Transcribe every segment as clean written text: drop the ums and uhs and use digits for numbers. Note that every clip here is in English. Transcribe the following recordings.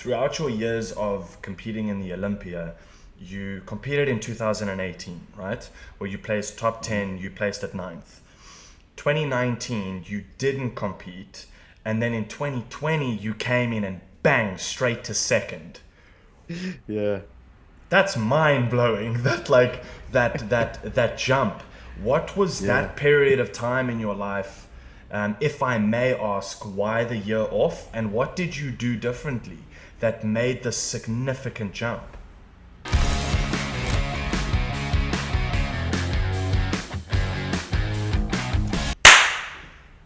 throughout your years of competing in the Olympia, you competed in 2018, right? Where you placed top 10, you placed at ninth. 2019, you didn't compete. And then in 2020, you came in and bang, straight to second. Yeah. That's mind blowing. That jump. What was Yeah. that period of time in your life? If I may ask, why the year off, and what did you do differently that made the significant jump?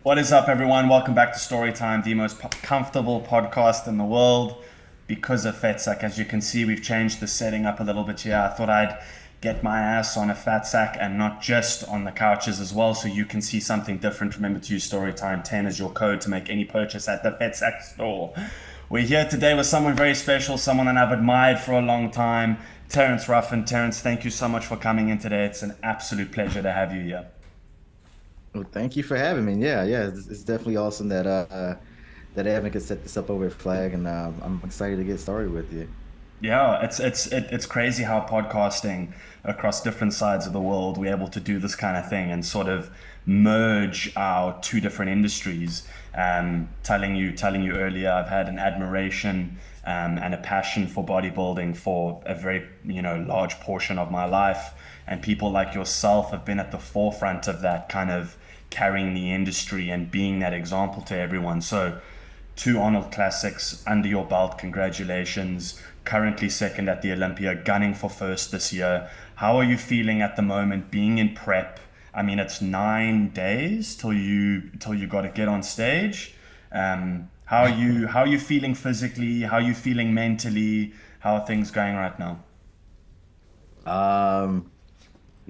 What is up, everyone? Welcome back to Storytime, the most comfortable podcast in the world because of fat sack. As you can see, we've changed the setting up a little bit here. I thought I'd get my ass on a fat sack and not just on the couches as well, so you can see something different. Remember to use Storytime 10 as your code to make any purchase at the fat sack store. We're here today with someone very special, someone that I've admired for a long time, Terrence Ruffin. Terrence, thank you so much for coming in today. It's an absolute pleasure to have you here. Well, thank you for having me. Yeah. It's definitely awesome that Evan could set this up over at Flag, and I'm excited to get started with you. Yeah, it's crazy how podcasting across different sides of the world we're able to do this kind of thing and sort of merge our two different industries. Telling you earlier, I've had an admiration and a passion for bodybuilding for a very large portion of my life, and people like yourself have been at the forefront of that, kind of carrying the industry and being that example to everyone. So, two Arnold Classics under your belt, congratulations. Currently second at the Olympia, gunning for first this year. How are you feeling at the moment, being in prep? I mean, it's 9 days till you got to get on stage. How are you feeling physically? How are you feeling mentally? How are things going right now? Um,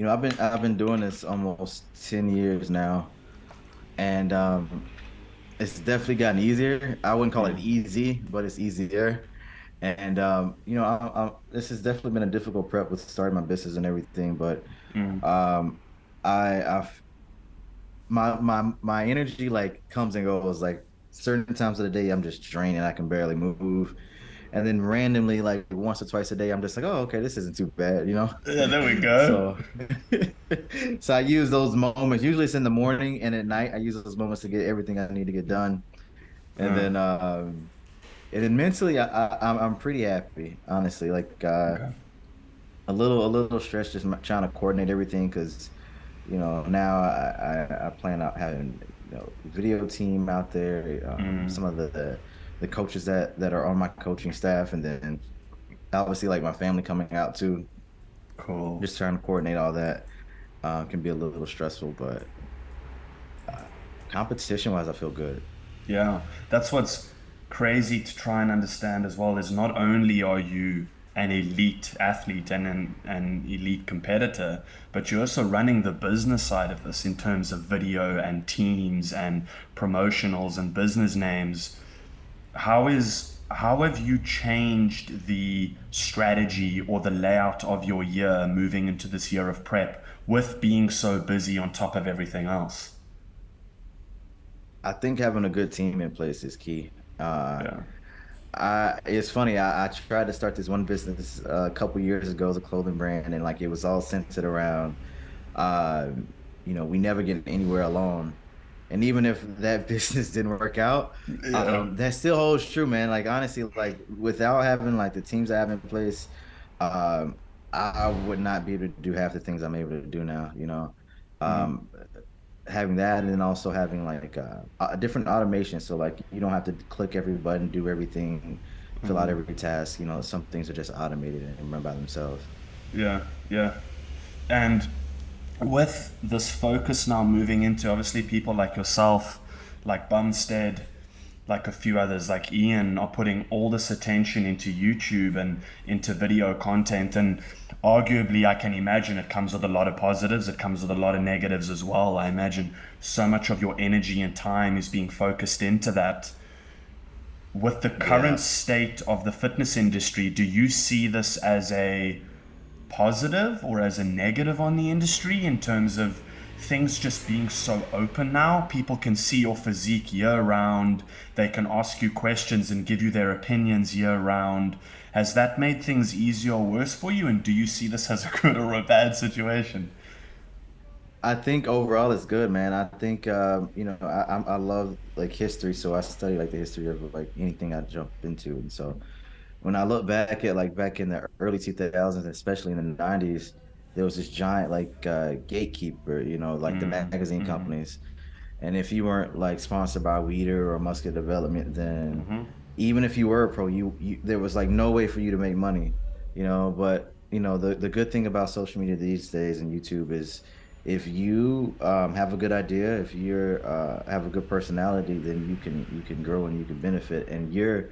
I've been doing this almost 10 years now, and it's definitely gotten easier. I wouldn't call it Mm, easy, but it's easier. And this has definitely been a difficult prep with starting my business and everything, but mm, um, I've my energy like comes and goes. Like certain times of the day, I'm just drained and I can barely move. And then randomly, like once or twice a day, I'm just like, oh, okay, this isn't too bad. yeah, there we go. So, so I use those moments. Usually it's in the morning and at night. I use those moments to get everything I need to get done. And Uh, then, and then mentally, I'm pretty happy, honestly. Like okay. a little stressed, just trying to coordinate everything because now I plan out having video team out there, Mm, some of the coaches that are on my coaching staff, and then obviously like my family coming out too. cool. Just trying to coordinate all that can be a little stressful, but uh, competition wise, I feel good. Yeah, that's what's crazy to try and understand as well, is not only are you an elite athlete and an elite competitor, but you're also running the business side of this in terms of video and teams and promotionals and business names. How have you changed the strategy or the layout of your year moving into this year of prep with being so busy on top of everything else? I think having a good team in place is key. Yeah. It's funny. I tried to start this one business a couple years ago, as a clothing brand, and like it was all centered around, uh, we never get anywhere alone. And even if that business didn't work out, Yeah. that still holds true, man. Like honestly, like without having like the teams I have in place, I would not be able to do half the things I'm able to do now. Mm, Um, Having that, and then also having like a different automation, so like you don't have to click every button, do everything, fill out mm. every task. Some things are just automated and run by themselves. Yeah, yeah. And with this focus now moving into obviously people like yourself, like Bumstead, like a few others, like Ian, are putting all this attention into YouTube and into video content. And arguably, I can imagine it comes with a lot of positives, it comes with a lot of negatives as well. I imagine so much of your energy and time is being focused into that. With the current Yeah. state of the fitness industry, do you see this as a positive or as a negative on the industry in terms of things just being so open now. People can see your physique year round. They can ask you questions and give you their opinions year round. Has that made things easier or worse for you? And do you see this as a good or a bad situation? I think overall it's good, man. I think I love like history, so I study like the history of like anything I jump into, and so when I look back at like back in the early 2000s, especially in the 90s, there was this giant like gatekeeper, like the magazine companies. And if you weren't like sponsored by Weeder or Muscular Development, then even if you were a pro, you there was like no way for you to make money, But the good thing about social media these days and YouTube is if you have a good idea, if you're have a good personality, then you can grow and you can benefit, and you're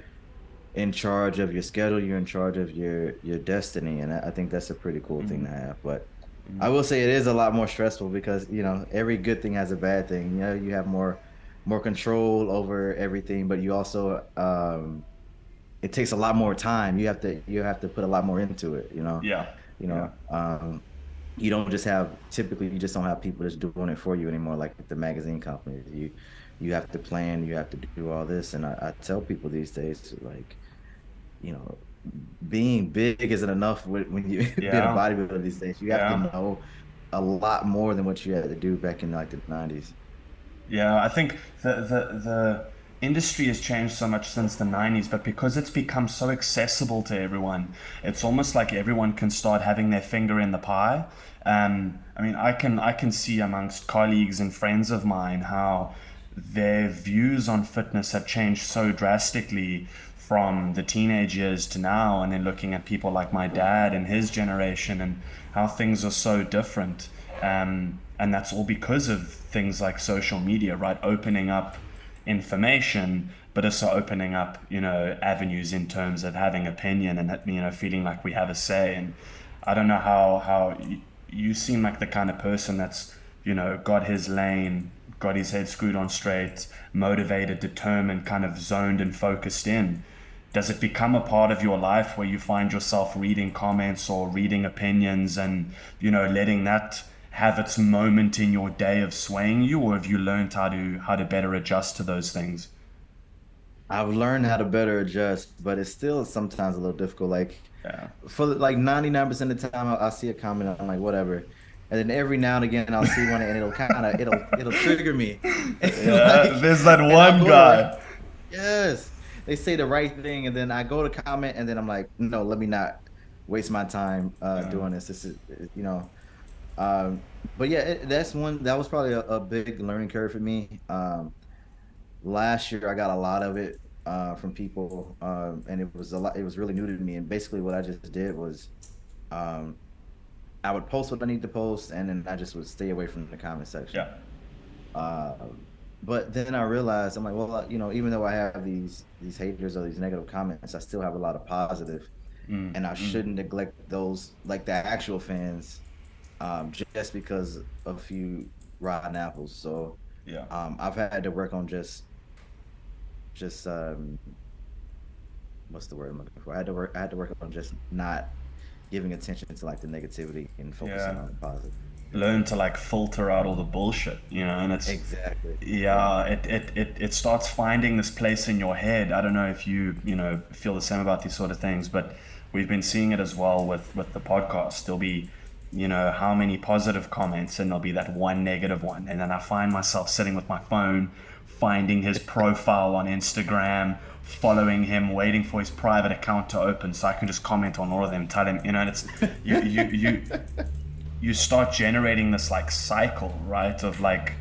in charge of your schedule, you're in charge of your destiny, and I think that's a pretty cool thing to have. But I will say it is a lot more stressful because every good thing has a bad thing. You have more control over everything, but you also it takes a lot more time. You have to put a lot more into it. Yeah. You Yeah. know you don't just have typically you just don't have people just doing it for you anymore, like the magazine companies. You have to plan, you have to do all this, and I tell people these days, like, you know being big isn't enough when you being a Yeah. bodybuilder these days. You have to Yeah. know a lot more than what you had to do back in like the 90s. Yeah, I think the industry has changed so much since the 90s, but because it's become so accessible to everyone, it's almost like everyone can start having their finger in the pie. I mean, I can see amongst colleagues and friends of mine how their views on fitness have changed so drastically from the teenage years to now, and then looking at people like my dad and his generation and how things are so different. And that's all because of things like social media, right? Opening up information, but also opening up, avenues in terms of having opinion and, feeling like we have a say. And I don't know how you seem like the kind of person that's, got his lane, got his head screwed on straight, motivated, determined, kind of zoned and focused in. Does it become a part of your life where you find yourself reading comments or reading opinions and, letting that have its moment in your day of swaying you, or have you learned how to better adjust to those things? I've learned how to better adjust, but it's still sometimes a little difficult. Like Yeah. for like 99% of the time, I'll see a comment, I'm like, whatever. And then every now and again, I'll see one and it'll trigger me. Yeah, Like, there's that and I'll one go to re guy. yes, they say the right thing, and then I go to comment, and then I'm like, no, let me not waste my time Yeah. doing this. This is, um, but yeah, that was probably a big learning curve for me. Last year, I got a lot of it from people, and it was a lot. It was really new to me, and basically, what I just did was, um, I would post what I need to post, and then I just would stay away from the comment section. Yeah. Uh, but then I realized I'm like, well, even though I have these haters or these negative comments, I still have a lot of positive, and I shouldn't neglect those, like the actual fans, just because of a few rotten apples. So Yeah. I've had to work on just what's the word I'm looking for? I had to work on just not giving attention to like the negativity and focusing Yeah. on the positive. Learn to like filter out all the bullshit, and it's, Exactly. Yeah. yeah, it starts finding this place in your head. I don't know if you feel the same about these sort of things, but we've been seeing it as well with the podcast. There'll be, how many positive comments, and there'll be that one negative one, and then I find myself sitting with my phone, finding his profile on Instagram, following him, waiting for his private account to open so I can just comment on all of them, tell him, and it's you start generating this like cycle, right? Of like,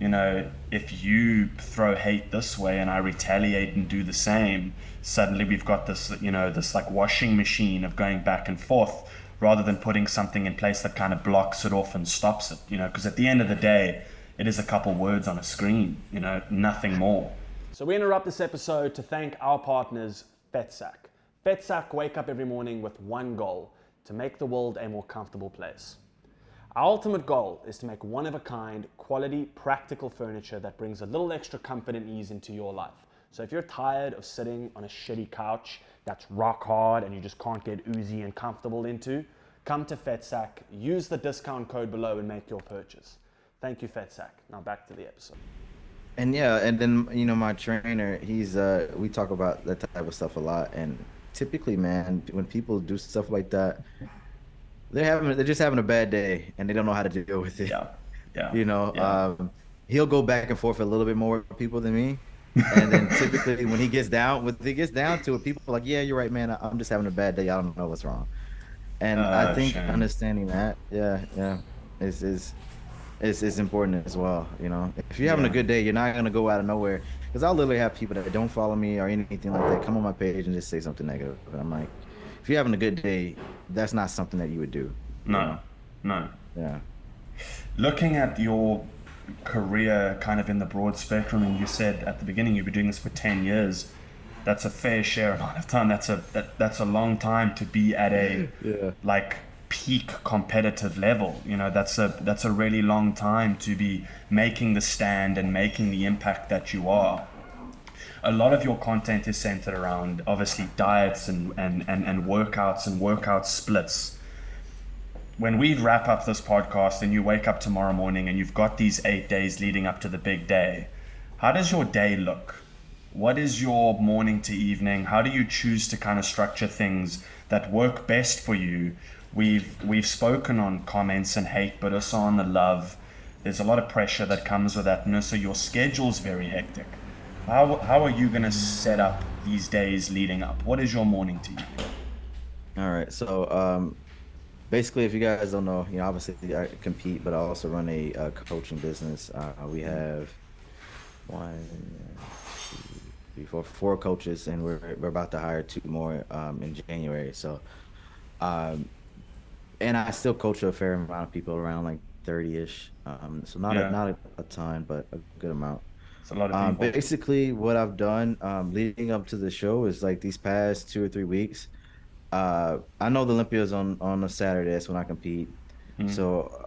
if you throw hate this way and I retaliate and do the same, suddenly we've got this, this like washing machine of going back and forth rather than putting something in place that kind of blocks it off and stops it, because at the end of the day, it is a couple words on a screen, nothing more. So we interrupt this episode to thank our partners, FetSack. FetSack wake up every morning with one goal: to make the world a more comfortable place. Our ultimate goal is to make one-of-a-kind, quality, practical furniture that brings a little extra comfort and ease into your life. So if you're tired of sitting on a shitty couch that's rock hard and you just can't get oozy and comfortable into, come to FetSack, use the discount code below and make your purchase. Thank you, Fat Sack. Now back to the episode. And yeah, and then my trainer, he's we talk about that type of stuff a lot. And typically, man, when people do stuff like that, they're just having a bad day and they don't know how to deal with it. Yeah, yeah, You know, yeah. he'll go back and forth a little bit more with people than me. And then typically when he gets down to it, people are like, yeah, you're right, man. I'm just having a bad day. I don't know what's wrong. And I think Shame. understanding that, yeah, is important as well. You know, if you're having a Yeah. good day, you're not gonna go out of nowhere. Because I'll literally have people that don't follow me or anything like that come on my page and just say something negative. And I'm like, if you're having a good day, that's not something that you would do. You No, know? no. Yeah. Looking at your career kind of in the broad spectrum, and you said at the beginning you've been doing this for 10 years. That's a fair share amount of time. That's a long time to be at a Yeah. like peak competitive level. You know, that's a really long time to be making the stand and making the impact that you are. A lot of your content is centered around obviously diets and workouts and workout splits. When we wrap up this podcast and you wake up tomorrow morning and you've got these 8 days leading up to the big day, how does your day look? What is your morning to evening? How do you choose to kind of structure things that work best for you? We've spoken on comments and hate, but also on the love. There's a lot of pressure that comes with that, and also your schedule's very hectic. How are you gonna set up these days leading up? What is your morning to evening? All right. So, basically, if you guys don't know, obviously I compete, but I also run a coaching business. We have one, two, three, four coaches, and we're about to hire two more in January. So, um, and I still coach a fair amount of people, around like 30-ish. So Yeah, not a ton, but a good amount. it's a lot of people. Basically, what I've done leading up to the show is like these past 2 or 3 weeks. I know the Olympia is on a Saturday. That's when I compete. Mm, So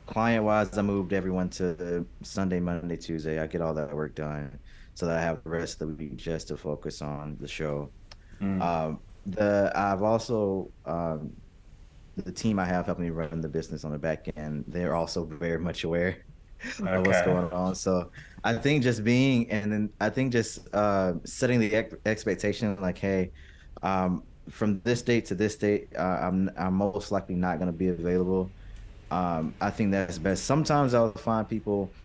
client wise, I moved everyone to Sunday, Monday, Tuesday. I get all that work done so that I have the rest of the week just to focus on the show. mm, The I've also the team I have helping me run the business on the back end. They're also very much aware of what's okay. going on. So I think just being and then I think just setting the expectation like, hey, from this date to this date, I'm most likely not going to be available. I think that's best. Sometimes I'll find people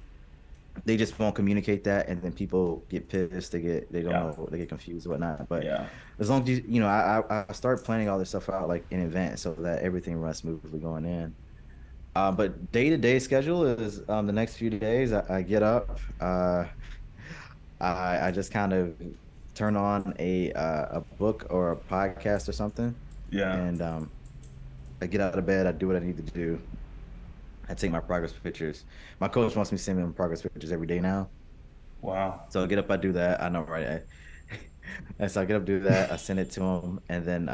they just won't communicate that, and then people get pissed. They don't Yeah, know, they get confused, and whatnot. But yeah, as long as I start planning all this stuff out like in advance so that everything runs smoothly going in. But day-to-day schedule is the next few days. I get up. I just kind of turn on a book or a podcast or something, yeah. and I get out of bed. I do what I need to do. I take my progress pictures. My coach wants me to send me progress pictures every day now. Wow. So I get up, I do that. I know, right? And so I get up, do that. I send it to him, and then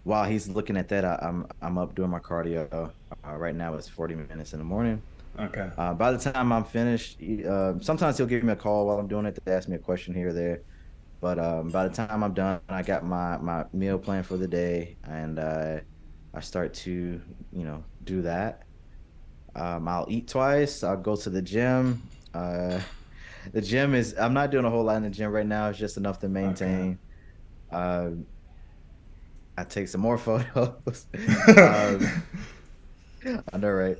while he's looking at that, I'm up doing my cardio. Right now it's 40 minutes in the morning. Okay. By the time I'm finished, sometimes he'll give me a call while I'm doing it to ask me a question here or there. But by the time I'm done, I got my meal plan for the day, and I start to do that. I'll eat twice. I'll go to the gym. The gym is I'm not doing a whole lot in the gym right now. It's just enough to Okay. maintain. Uh, I take some more photos. Um, I know, right?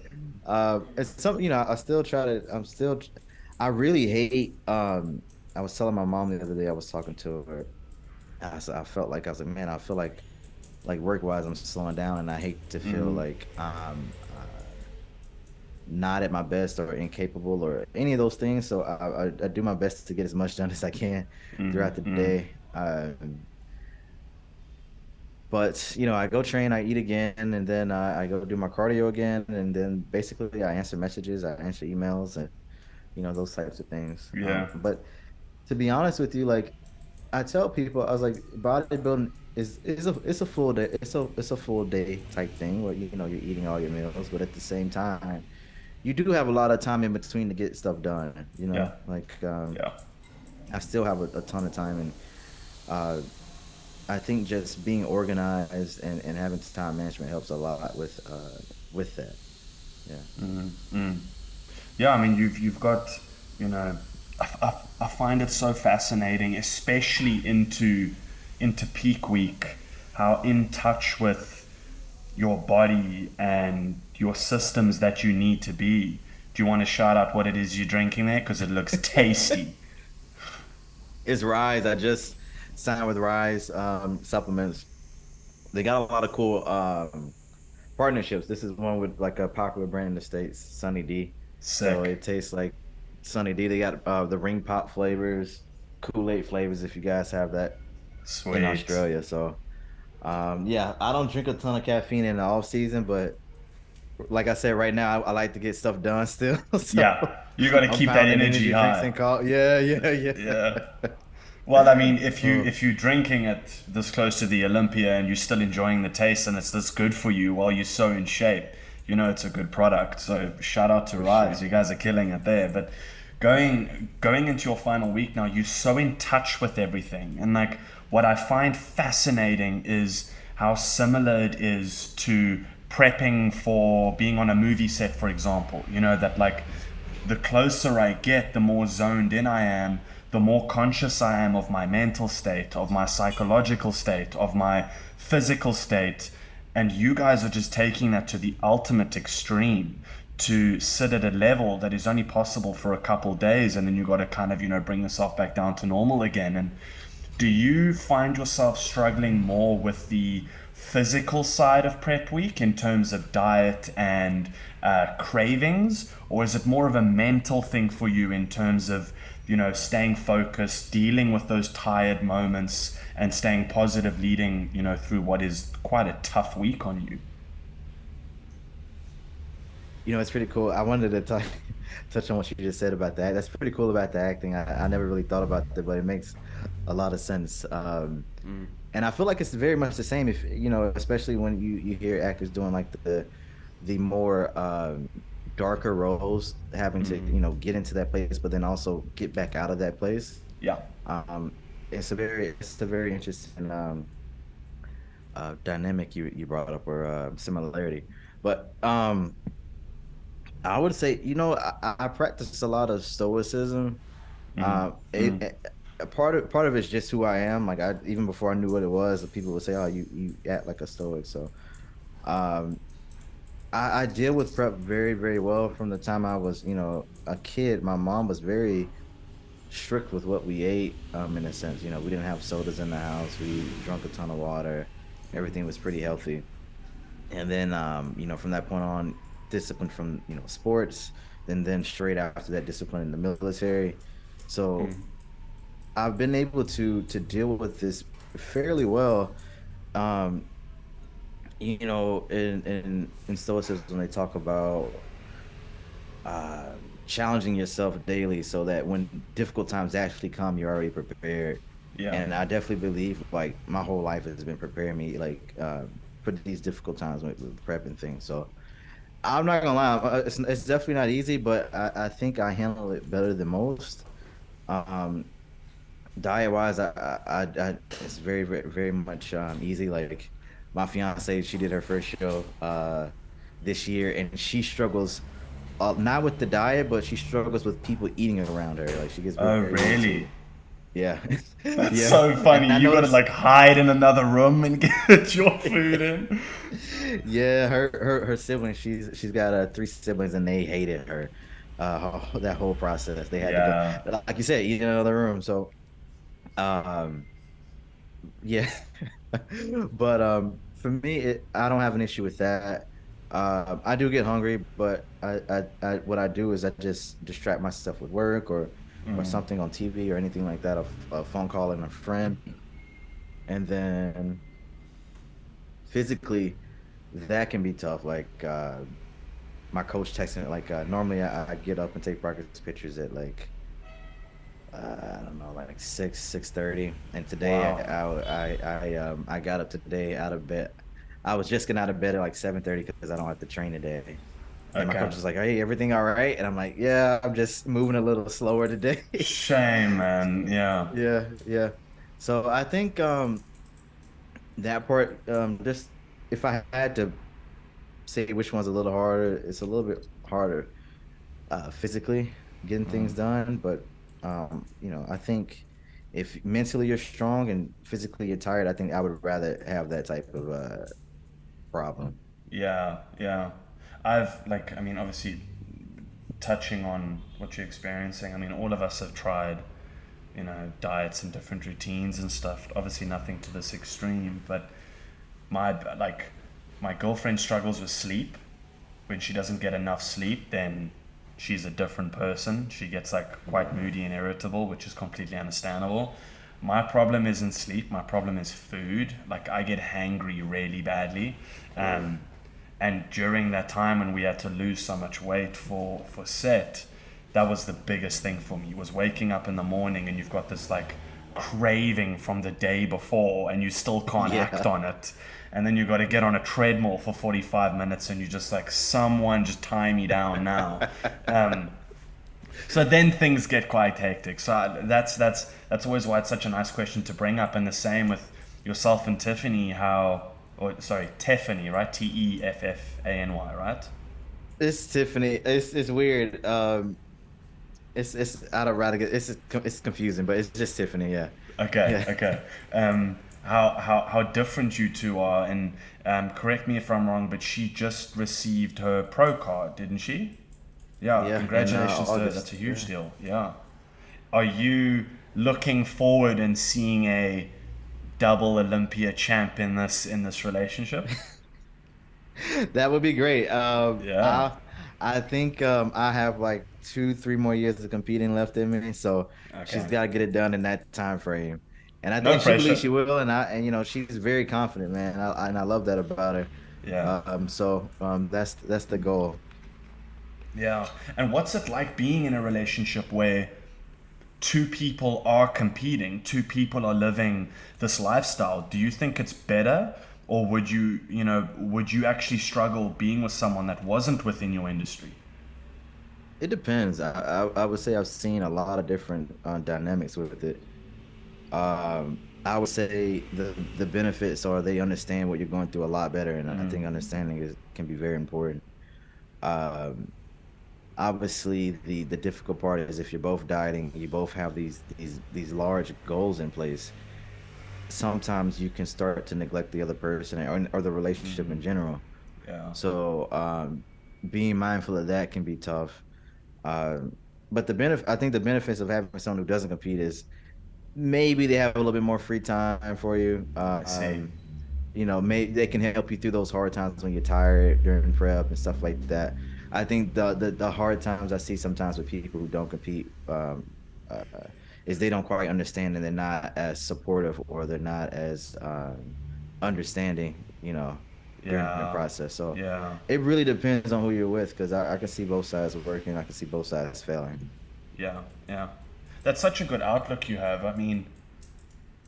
It's something, I still try to, I really hate, I was telling my mom the other day, I was talking to her. I felt like, I was like, man, I feel like work wise, I'm slowing down and I hate to feel Mm, like not at my best or incapable or any of those things. So I do my best to get as much done as I can mm, throughout the mm. day. But I go train, I eat again, and then I go do my cardio again, and then basically I answer messages, I answer emails, and those types of things. Yeah. But to be honest with you, like I tell people, I was like, bodybuilding is it's a full day, it's a full day type thing where you're eating all your meals, but at the same time, you do have a lot of time in between to get stuff done. Yeah. Like Yeah. I still have a ton of time, and uh, I think just being organized and having time management helps a lot with that. Yeah. Mm, mm. Yeah, I mean, you've got, you know, I find it so fascinating, especially into peak week, how in touch with your body and your systems that you need to be. Do you want to shout out what it is you're drinking there? Because it looks tasty. It's Rise. I just signed with Rise supplements. They got a lot of cool partnerships. This is one with like a popular brand in the States, Sunny D. So Sick. it tastes like Sunny D. They got the ring pop flavors, Kool-Aid flavors if you guys have that in Sweet. Australia. So yeah, I don't drink a ton of caffeine in the off season, but like I said, right now I like to get stuff done still. So Yeah, you got to I'm keep that pounding energy energy drinks high. and coffee. Yeah, yeah, Yeah. yeah. Well, I mean, if you Oh, if you're drinking it this close to the Olympia and you're still enjoying the taste and it's this good for you while you're so in shape, you know it's a good product. So shout out to for Rise, sure. you guys are killing it there. But going into your final week now, you're so in touch with everything, and like what I find fascinating is how similar it is to prepping for being on a movie set, for example. You know that like the closer I get, the more zoned in I am, the more conscious I am of my mental state, of my psychological state, of my physical state. And you guys are just taking that to the ultimate extreme to sit at a level that is only possible for a couple days, and then you got to kind of, bring yourself back down to normal again. And do you find yourself struggling more with the physical side of prep week in terms of diet and cravings, or is it more of a mental thing for you in terms of staying focused, dealing with those tired moments, and staying positive, leading through what is quite a tough week on you? It's pretty cool. I wanted to touch on what you just said about that. That's pretty cool about the acting. I never really thought about that, but it makes a lot of sense. And I feel like it's very much the same if, especially when you hear actors doing like the more darker roles, having to, get into that place, but then also get back out of that place. Yeah. Um, it's a very interesting dynamic you brought up or similarity. But I would say, I practice a lot of stoicism. Mm. Mm. Part of it's just who I am. Like I even before I knew what it was, people would say, "Oh, you act like a stoic." So, um, I deal with prep very, very well from the time I was, a kid. My mom was very strict with what we ate. In a sense, we didn't have sodas in the house. We drank a ton of water. Everything was pretty healthy. And then from that point on, discipline from sports, then straight after that, discipline in the military. So I've been able to deal with this fairly well. um in stoicism they talk about uh challenging yourself daily so that when difficult times actually come, you're already prepared. Yeah. And I definitely believe like my whole life has been preparing me like for these difficult times with prep and things. So I'm not gonna lie, it's definitely not easy, but I think I handle it better than most. Um, Diet wise, it's very, very, very much easy. Like my fiance, she did her first show this year, and she struggles not with the diet, but she struggles with people eating around her. Like she gets Oh, very really? irritated. Yeah, That's yeah. so And funny. I You got to noticed, like hide in another room and get your food in. yeah, her siblings. She's got three siblings, and they hated her. That whole process, they had to go, Yeah. like you said, eat in another room. So, um, yeah. But for me, I don't have an issue with that. I do get hungry, but what I do is I just distract myself with work or something on TV or anything like that, a phone call and a friend, and then physically that can be tough. Like my coach texting me, like normally I get up and take practice pictures at like I don't know, like 6:30. And today Wow. I got up today out of bed. I was just getting out of bed at like 7:30 because I don't have to train today. And my Okay. coach was like, "Hey, everything all right?" And I'm like, "Yeah, I'm just moving a little slower today." Shame, man. Yeah. Yeah, yeah. So I think that part, just if I had to say which one's a little harder, it's a little bit harder. physically getting things Mm. done, but I think if mentally you're strong and physically you're tired, I think I would rather have that type of problem. Yeah, yeah. I've like, I mean, obviously, touching on what you're experiencing. I mean, all of us have tried, diets and different routines and stuff. Obviously, nothing to this extreme, but my like, my girlfriend struggles with sleep. When she doesn't get enough sleep, then she's a different person. She gets like quite moody and irritable, which is completely understandable. My problem isn't sleep. My problem is food. Like I get hangry really badly, um, and during that time when we had to lose so much weight for set, that was the biggest thing for me. Was waking up in the morning and you've got this like craving from the day before and you still can't act Yeah. on it, and then you got to get on a treadmill for 45 minutes and you just like, someone just tie me down now. um, so then things get quite hectic. So that's always why it's such a nice question to bring up. And the same with yourself and Tiffany. How, or sorry, Tiffany, right? Teffany, right? It's Tiffany. It's weird. It's out of radical. It's confusing, but it's just Tiffany. Yeah, Okay, yeah, okay. How different you two are, and correct me if I'm wrong, but she just received her pro card, didn't she? Yeah, yeah. In congratulations to her. That's a August. huge Yeah. deal. Yeah. Are you looking forward and seeing a double Olympia champ in this relationship? That would be great. Yeah. I think I have like 2, 3 more years of competing left in me, so she's Okay. got to get it done in that time frame. No And she believes pressure. she will, and she's very confident, man. And I love that about her. Yeah. That's the goal. Yeah. And what's it like being in a relationship where two people are competing, two people are living this lifestyle? Do you think it's better, or would you actually struggle being with someone that wasn't within your industry? It depends. I would say I've seen a lot of different dynamics with it. I would say the benefits are they understand what you're going through a lot better, and I think understanding is can be very important. Um, Obviously, the difficult part is if you're both dieting, you both have these large goals in place. Sometimes you can start to neglect the other person or the relationship in general. Yeah. So being mindful of that can be tough. Um, but I think the benefits of having someone who doesn't compete is maybe they have a little bit more free time for you. I see. Maybe they can help you through those hard times when you're tired during prep and stuff like that. I think the hard times I see sometimes with people who don't compete uh, is they don't quite understand and they're not as supportive or they're not as understanding, during the Yeah. process. So Yeah. it really depends on who you're with because I can see both sides working. I can see both sides failing. Yeah. Yeah. That's such a good outlook you have. I mean,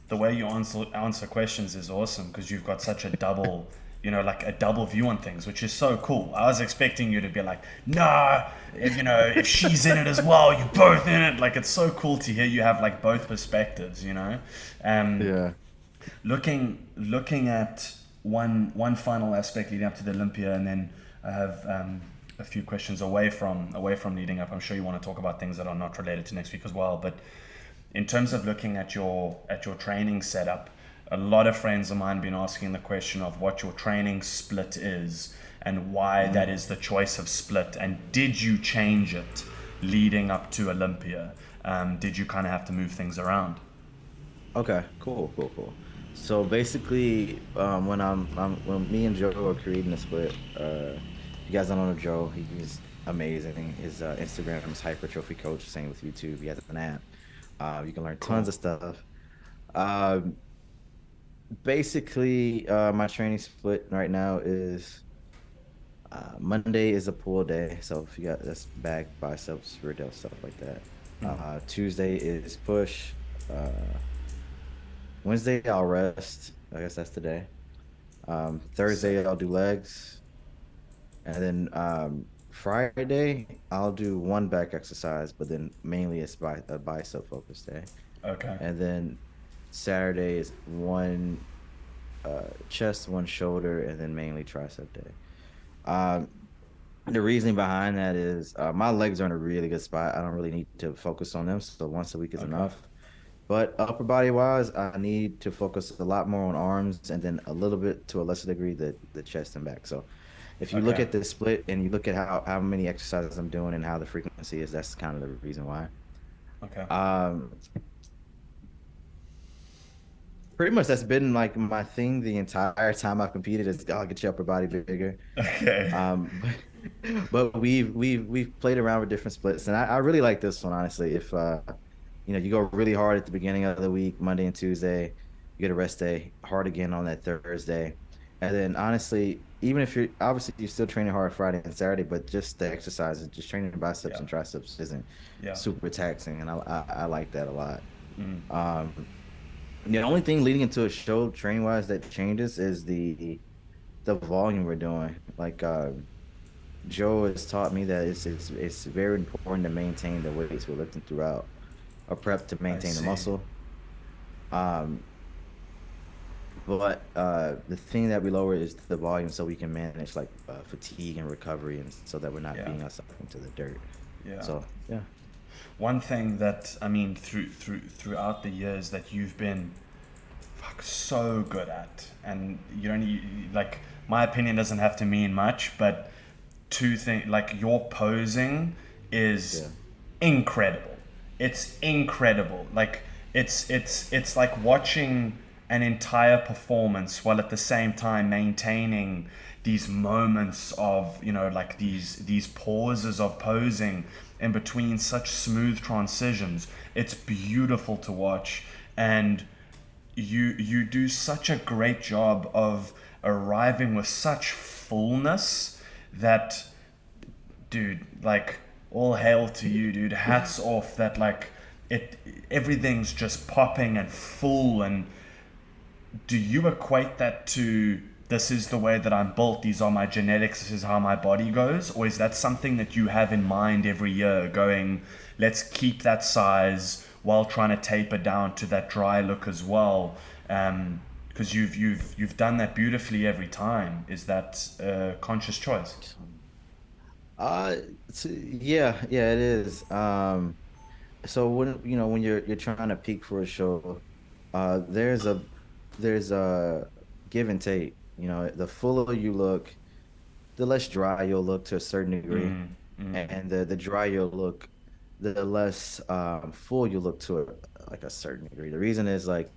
the way you answer questions is awesome because you've got such a double, like a double view on things, which is so cool. I was expecting you to be like, nah, if she's in it as well, you're both in it. Like, it's so cool to hear you have like both perspectives. Um, Yeah. looking at one final aspect leading up to the Olympia, and then I have a few questions away from leading up. I'm sure you want to talk about things that are not related to next week as well, but in terms of looking at your training setup, a lot of friends of mine have been asking the question of what your training split is and why that Mm. is the choice of split, and did you change it leading up to Olympia? Did you kind of have to move things around? Okay. Cool. Cool. Cool. So basically, when me and Joe are creating the split, if you guys don't know Joe, he's amazing. His Instagram is Hypertrophy Coach. Same with YouTube. He has an app. You can learn tons Cool. of stuff. Um, Basically, my training split right now is Monday is a pull day, so if you got that's back, biceps, rear delt, stuff like that. Tuesday is push. Uh, Wednesday I'll rest. I guess that's today. Thursday Sick. I'll do legs, and then Friday I'll do one back exercise, but then mainly it's a bicep focus day. Okay. And then Saturday is one chest, one shoulder, and then mainly tricep day. Um, The reasoning behind that is my legs are in a really good spot. I don't really need to focus on them, so once a week is Okay. enough. But upper body wise, I need to focus a lot more on arms and then a little bit to a lesser degree the chest and back. So if you look Okay. at the split and you look at how many exercises I'm doing and how the frequency is, that's kind of the reason why. Okay. Um, Pretty much that's been like my thing the entire time I've competed is I'll get your upper body bigger. Okay. But we've played around with different splits, and I really like this one honestly. If you go really hard at the beginning of the week, Monday and Tuesday, you get a rest day, hard again on that Thursday, and then honestly, even if you're still training hard Friday and Saturday, but just the exercises, just training biceps Yeah. and triceps isn't Yeah. super taxing, and I like that a lot. Mm. Um, the only thing leading into a show training wise that changes is the volume we're doing. Like Joe has taught me that it's very important to maintain the weights we're lifting throughout a prep to I maintain the see. muscle. Um, but the thing that we lower is the volume so we can manage like fatigue and recovery, and so that we're not Yeah. beating ourselves into the dirt. Yeah. So yeah, One thing that I mean throughout the years that you've been so good at, and you don't like my opinion doesn't have to mean much, but two things like your posing is yeah, incredible. It's incredible. Like it's like watching an entire performance while at the same time maintaining these moments of, like these pauses of posing in between such smooth transitions. It's beautiful to watch, and you do such a great job of arriving with such fullness that, dude, like, all hail to you, dude. Hats off that, like, it everything's just popping and full. And do you equate that to, this is the way that I'm built, these are my genetics, this is how my body goes? Or is that something that you have in mind every year, going, let's keep that size while trying to taper down to that dry look as well? Because you've done that beautifully every time. Is that a conscious choice? uh, yeah, it is. So when you're trying to peak for a show, there's a give and take. The fuller you look, the less dry you'll look to a certain degree, Mm, mm, and the drier you'll look, the less full you look to like a certain degree. The reason is like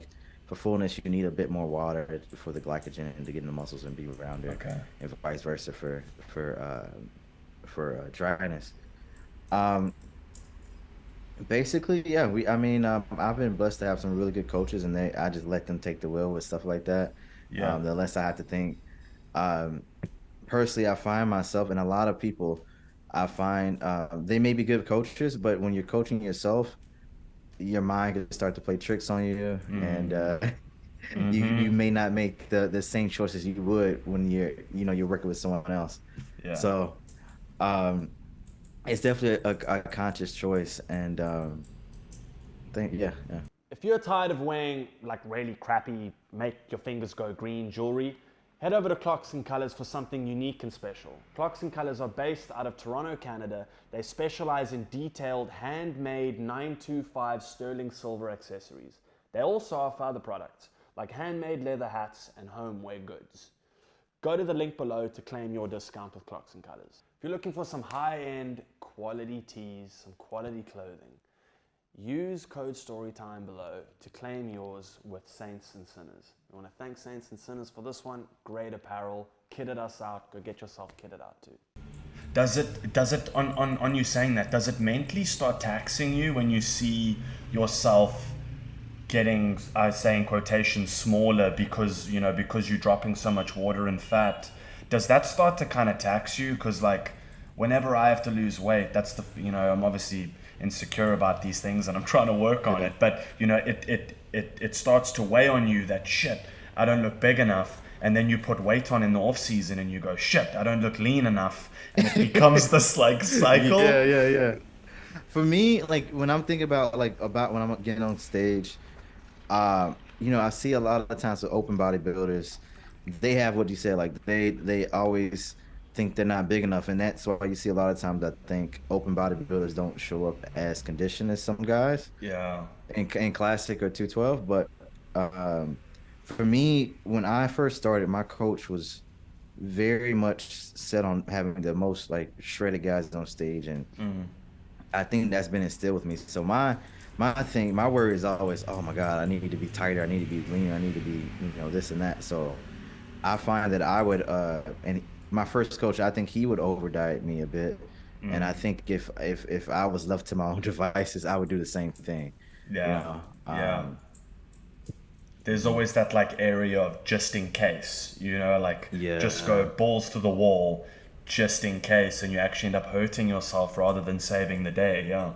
for fullness you need a bit more water for the glycogen to get in the muscles and be rounder, okay. and vice versa for dryness. Um, Basically, yeah, I mean, I've been blessed to have some really good coaches, and I just let them take the wheel with stuff like that. Yeah. The less I have to think. Um, Personally, I find myself and a lot of people, I find they may be good coaches, but when you're coaching yourself, your mind can start to play tricks on you, and Mm, you mm-hmm. may not make the same choices you would when you're working with someone else. Yeah. So um, it's definitely a conscious choice, and yeah. If you're tired of wearing like really crappy, make your fingers go green jewelry, head over to Clocks and Colors for something unique and special. Clocks and Colors are based out of Toronto, Canada. They specialize in detailed, handmade 925 sterling silver accessories. They also offer other products like handmade leather hats and homeware goods. Go to the link below to claim your discount with Clocks and Colors. If you're looking for some high-end quality tees, some quality clothing, use code Storytime below to claim yours with Saints and Sinners. We want to thank Saints and Sinners for this one. Great apparel. Kitted us out. Go get yourself kitted out too. Does it on you saying that, does it mentally start taxing you when you see yourself getting, I say in quotations, smaller because you're dropping so much water and fat? Does that start to kind of tax you? Because, like, whenever I have to lose weight, that's I'm obviously insecure about these things and I'm trying to work on Yeah. it, but it starts to weigh on you that, shit, I don't look big enough. And then you put weight on in the off season and you go, shit, I don't look lean enough, and it becomes this like cycle. Yeah. For me, like when I'm thinking about when I'm getting on stage, I see a lot of times with open bodybuilders, they have what you said, like they always think they're not big enough, and that's why you see a lot of times I think open bodybuilders don't show up as conditioned as some guys Yeah. in classic or 212. But um, for me, when I first started, my coach was very much set on having the most like shredded guys on stage, and Mm. I think that's been instilled with me. So my worry is always, oh my God, I need to be tighter, I need to be leaner, I need to be, this and that. So I find that I would and my first coach, I think he would over diet me a bit. And I Mm. think if I was left to my own devices, I would do the same thing. You Yeah. know. Yeah. There's always that like area of just in case, like just go Yeah. balls to the wall just in case, and you actually end up hurting yourself rather than saving the day. Yeah.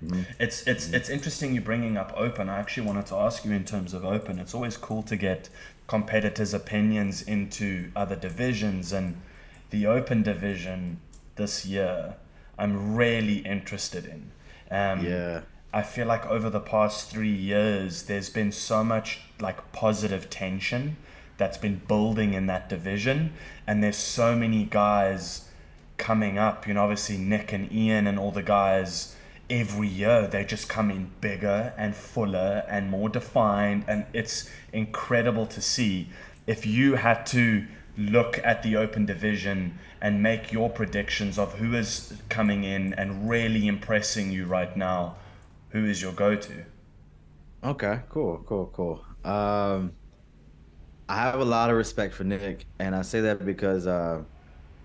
Mhm. It's interesting you bringing up open. I actually wanted to ask you in terms of open. It's always cool to get competitors' opinions into other divisions, and the open division this year, I'm really interested in. Yeah. I feel like over the past 3 years, there's been so much like positive tension that's been building in that division, and there's so many guys coming up. Obviously Nick and Ian and all the guys, every year they just come in bigger and fuller and more defined, and it's incredible to see. If you had to look at the open division and make your predictions of who is coming in and really impressing you right now, who is your go-to? Okay. Cool. Cool. Cool. I have a lot of respect for Nick, and I say that because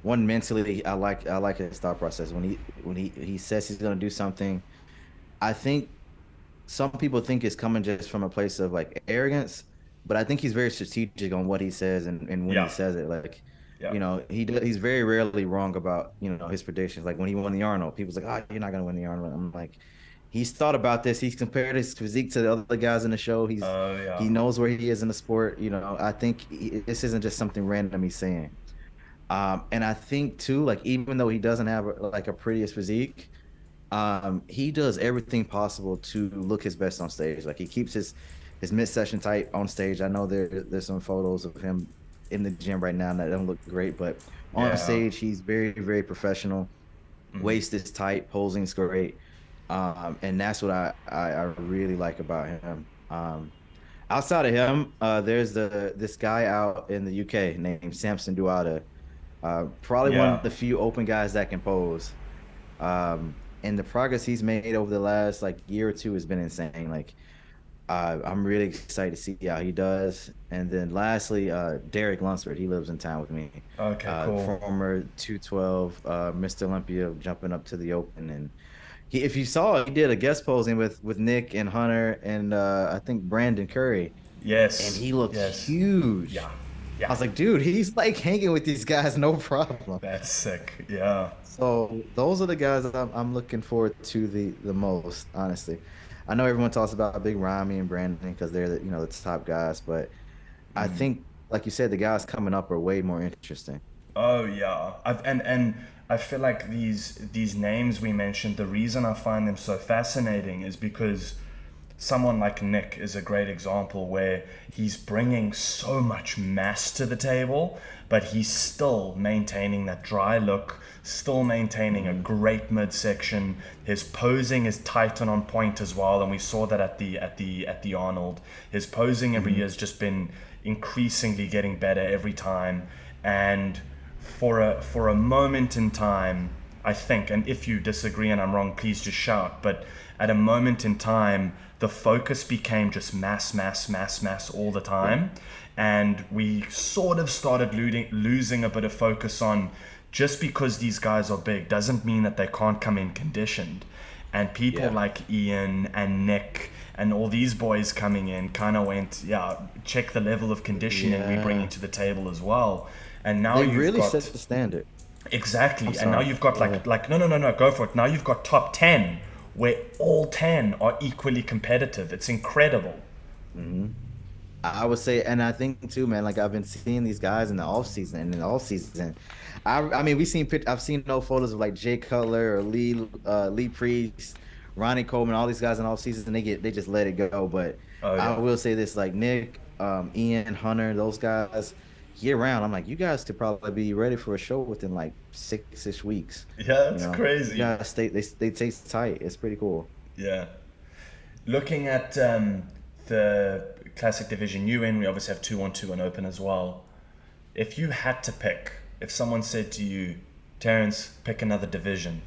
one mentally, I like his thought process. When he says he's gonna do something, I think some people think it's coming just from a place of like arrogance, but I think he's very strategic on what he says and when he Yeah, says it. Like, yeah. he's very rarely wrong about his predictions. Like when he won the Arnold, people's like, "Oh, you're not gonna win the Arnold." I'm like, he's thought about this. He's compared his physique to the other guys in the show. Oh, yeah. He knows where he is in the sport. I think this isn't just something random he's saying. And I think too, like even though he doesn't have like a prettiest physique, he does everything possible to look his best on stage. Like he keeps his mid-session tight on stage. I know there's some photos of him in the gym right now that don't look great, but on Yeah. stage he's very, very professional. Mm. Waist is tight, posing's great. And that's what I really like about him. Outside of him, there's this guy out in the UK named Samson Duada. Probably one Yeah. of the few open guys that can pose. And the progress he's made over the last like year or two has been insane. Like, I'm really excited to see how he does. And then lastly, Derek Lunsford, he lives in town with me. Okay, cool. Former 212, Mr. Olympia, jumping up to the open. And if you saw, he did a guest posing with Nick and Hunter and I think Brandon Curry, and Yes. he looked Yes. huge. Yeah. I Yeah. was like, dude, he's like hanging with these guys, no problem. That's sick. Yeah. So those are the guys that I'm looking forward to the most, honestly. I know everyone talks about Big Ramy and Brandon because they're the top guys, but I Mm. think, like you said, the guys coming up are way more interesting. Oh yeah. And I feel like these names we mentioned, the reason I find them so fascinating is because someone like Nick is a great example where he's bringing so much mass to the table, but he's still maintaining that dry look, still maintaining a Hmm. great midsection. His posing is tight and on point as well, and we saw that at the Arnold. His posing every Hmm. year has just been increasingly getting better every time, and for a moment in time, I think, and if you disagree and I'm wrong, please just shout. But at a moment in time, the focus became just mass, mass, mass, mass all the Yeah. time, and we sort of started losing a bit of focus on just because these guys are big doesn't mean that they can't come in conditioned. And people Yeah. like Ian and Nick and all these boys coming in kind of went, yeah, check the level of conditioning we bring Yeah. into the table as well. And now They you've really set got the standard. I'm exactly, and now sorry. you've got Go ahead. like no, no, no, no, go for it. Now you've got top 10 where all 10 are equally competitive. It's incredible. Hmm. I would say, and I think too, man. Like I've been seeing these guys in the off season, and in the off season, I mean, I've seen no photos of like Jay Cutler or Lee Priest, Ronnie Coleman, all these guys in off season, and they just let it go. But Oh I yeah. will say this, like Nick, Ian, Hunter, those guys, year round. I'm like, you guys could probably be ready for a show within like 6-ish weeks. Yeah, You that's know, you crazy. guys they taste tight. It's pretty cool. Yeah. Looking at the classic division you in, we obviously have 2-on-2 and open as well. If you had to pick, if someone said to you, Terrence, pick another division,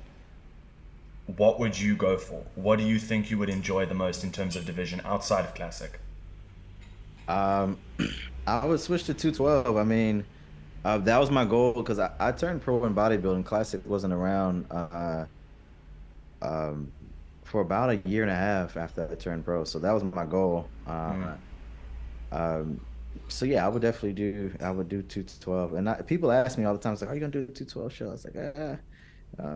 what would you go for? What do you think you would enjoy the most in terms of division outside of classic? Um, I would switch to 212. I mean, that was my goal because I turned pro in bodybuilding. Classic wasn't around um, for about a year and a half after I turned pro. So that was my goal. Mm. Um, so yeah, I would do 212. And people ask me all the time, it's like, are you gonna do a 212 show? I was like,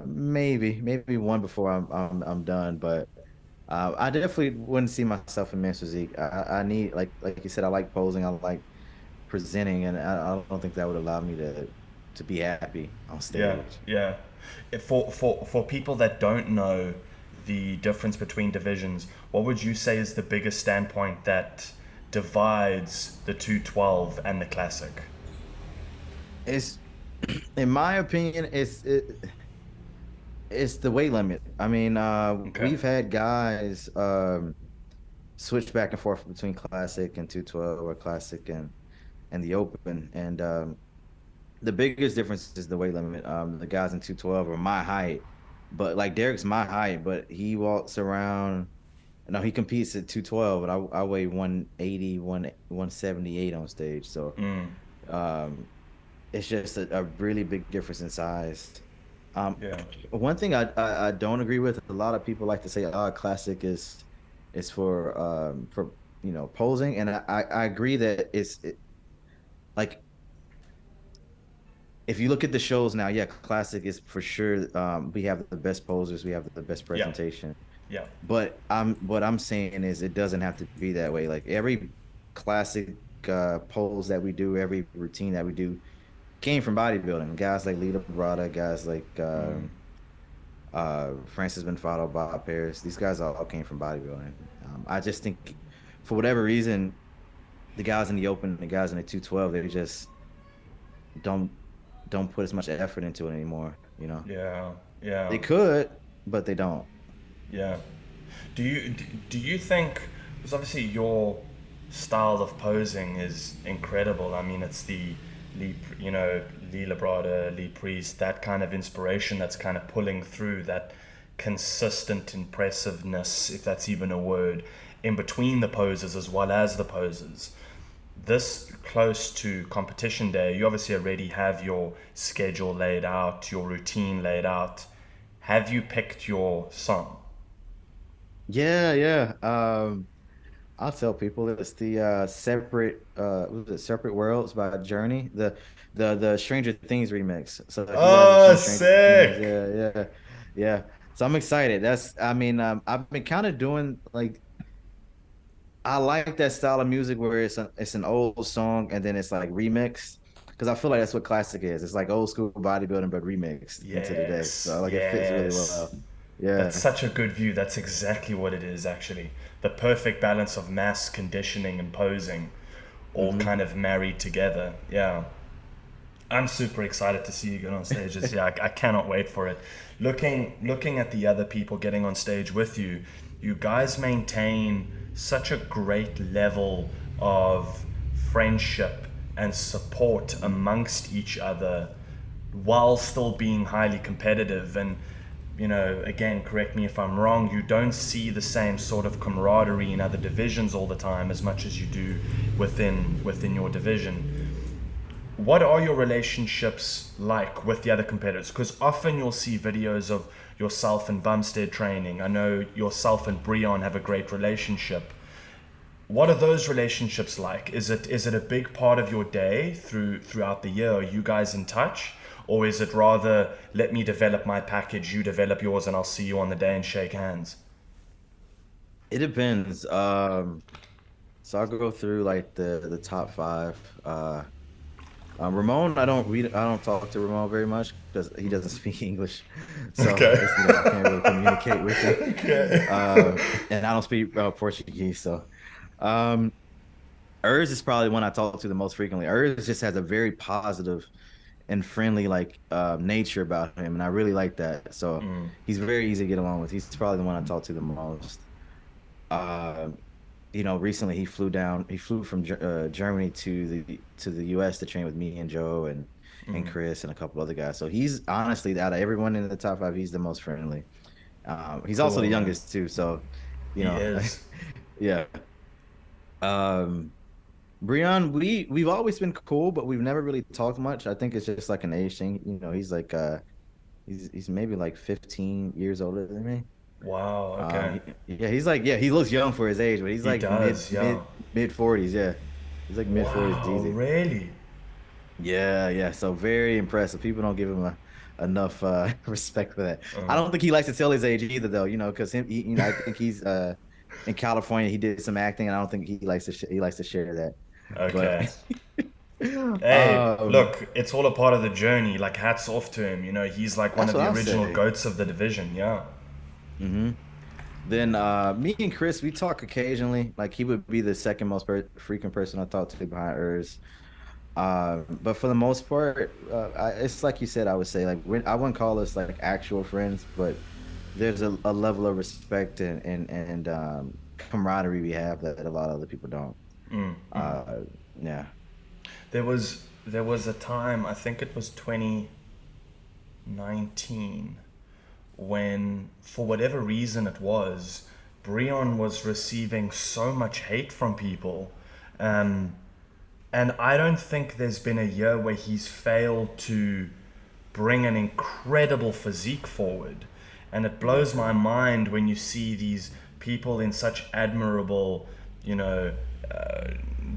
maybe one before I'm done. But I definitely wouldn't see myself in men's physique. I need like you said, I like posing, I like presenting, and I don't think that would allow me to be happy on Yeah, stage. yeah. For people that don't know the difference between divisions, what would you say is the biggest standpoint that divides the 212 and the classic? It's in my opinion, it's the weight limit. I mean, Okay. we've had guys switch back and forth between classic and 212 or classic and the open, and the biggest difference is the weight limit. The guys in 212 are my height, but like Derek's my height, but he walks around. No, he competes at 212, and I weigh 180, 178 on stage. So Mm, um, it's just a really big difference in size. yeah. One thing I don't agree with, a lot of people like to say, "Oh, classic is for posing," and I agree that like if you look at the shows now, yeah, classic is for sure. We have the best posers, we have the best Yeah. presentation. Yeah. But what I'm saying is it doesn't have to be that way. Like every classic pose that we do, every routine that we do came from bodybuilding. Guys like Lita Brada, guys like Mm, Francis Benfato, Bob Paris. These guys all came from bodybuilding. I just think for whatever reason, the guys in the open, the guys in the 212, they just don't don't put as much effort into it anymore. You know, yeah. Yeah. they could, but they don't. Yeah. Do you think, because obviously your style of posing is incredible. I mean, it's the Lee, Lee Labrada, Lee Priest, that kind of inspiration that's kind of pulling through that consistent impressiveness, if that's even a word, in between the poses as well as the poses. This close to competition day, you obviously already have your schedule laid out, your routine laid out. Have you picked your song? Yeah, yeah. I'll tell people it's the separate what was it Separate Worlds by Journey, the Stranger Things remix. So if you guys have Oh, seen Stranger Things, sick. yeah, yeah. So I'm excited. I mean, I've been kind of doing like I like that style of music where it's an old song and then it's like remixed because I feel like that's what classic is. It's like old school bodybuilding but remixed into today. Yes, So like it fits really yes. well. That's Yeah. such a good view. That's exactly what it is, actually. The perfect balance of mass conditioning and posing all Hmm. kind of married together. Yeah. I'm super excited to see you get on stages. Yeah, I cannot wait for it. Looking at the other people getting on stage with you, you guys maintain such a great level of friendship and support amongst each other while still being highly competitive. And again, correct me if I'm wrong, you don't see the same sort of camaraderie in other divisions all the time as much as you do within your division. What are your relationships like with the other competitors? Because often you'll see videos of yourself and Bumstead training. I know yourself and Breon have a great relationship. What are those relationships like? Is it a big part of your day throughout the year? Are you guys in touch? Or is it rather, let me develop my package, you develop yours, and I'll see you on the day and shake hands? It depends. So I'll go through like the top five. Ramon, I don't talk to Ramon very much because he doesn't speak English, so Okay. I can't really communicate with him. Okay. And I don't speak Portuguese, so um, Urs is probably one I talk to the most frequently. Urs just has a very positive and friendly like nature about him, and I really like that. So he's very easy to get along with. He's probably the one I talk to the most. Uh, recently he flew from Germany to the US to train with me and Joe and Chris and a couple other guys. So he's honestly, out of everyone in the top five, he's the most friendly. He's also the Cool, man. youngest too, so you He know, is. yeah. Um, Breon, we've always been cool, but we've never really talked much. I think it's just like an age thing. He's like he's maybe like 15 years older than me. Wow. Okay. Yeah, he's like, yeah, he looks young for his age, but he's He like does. Yeah. mid 40s. Yeah, he's like mid 40s Wow. easy. Really? Yeah, yeah. So very impressive. People don't give him enough respect for that. I Uh, don't think he likes to tell his age either, though. Because I think he's in California. He did some acting, and I don't think he likes to he likes to share that. okay. But Hey, um, look, it's all a part of the journey. Like, hats off to him. He's like one that's of what the I'll original say. goats of the division. Yeah. hmm Then me and Chris, we talk occasionally. Like he would be the second most frequent person I talk to behind Urs. But for the most part, it's like you said. I would say like I wouldn't call us like actual friends, but there's a level of respect and camaraderie we have that a lot of other people don't. Uh, yeah. There was a time, I think it was 2019, when for whatever reason it was, Breon was receiving so much hate from people. Um, and I don't think there's been a year where he's failed to bring an incredible physique forward. And it blows my mind when you see these people in such admirable, you know, uh,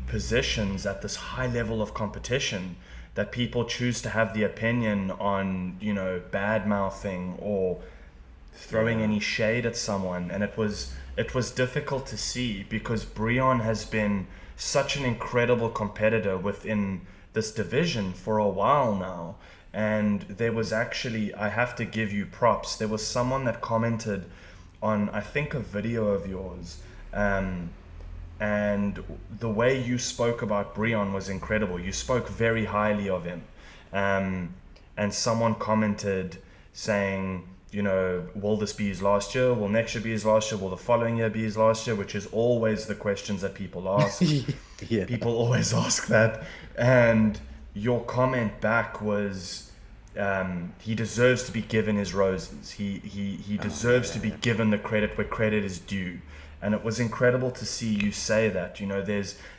positions at this high level of competition, that people choose to have the opinion on, bad mouthing or throwing Yeah. any shade at someone. And it was difficult to see, because Breon has been such an incredible competitor within this division for a while now. And there was actually, I have to give you props, there was someone that commented on, I think, a video of yours, um, and the way you spoke about Breon was incredible. You spoke very highly of him. Um, and someone commented saying, will this be his last year? Will next year be his last year? Will the following year be his last year? Which is always the questions that people ask. Yeah. People always ask that. And your comment back was, he deserves to be given his roses. He Oh deserves to be yeah. given the credit where credit is due. And it was incredible to see you say that.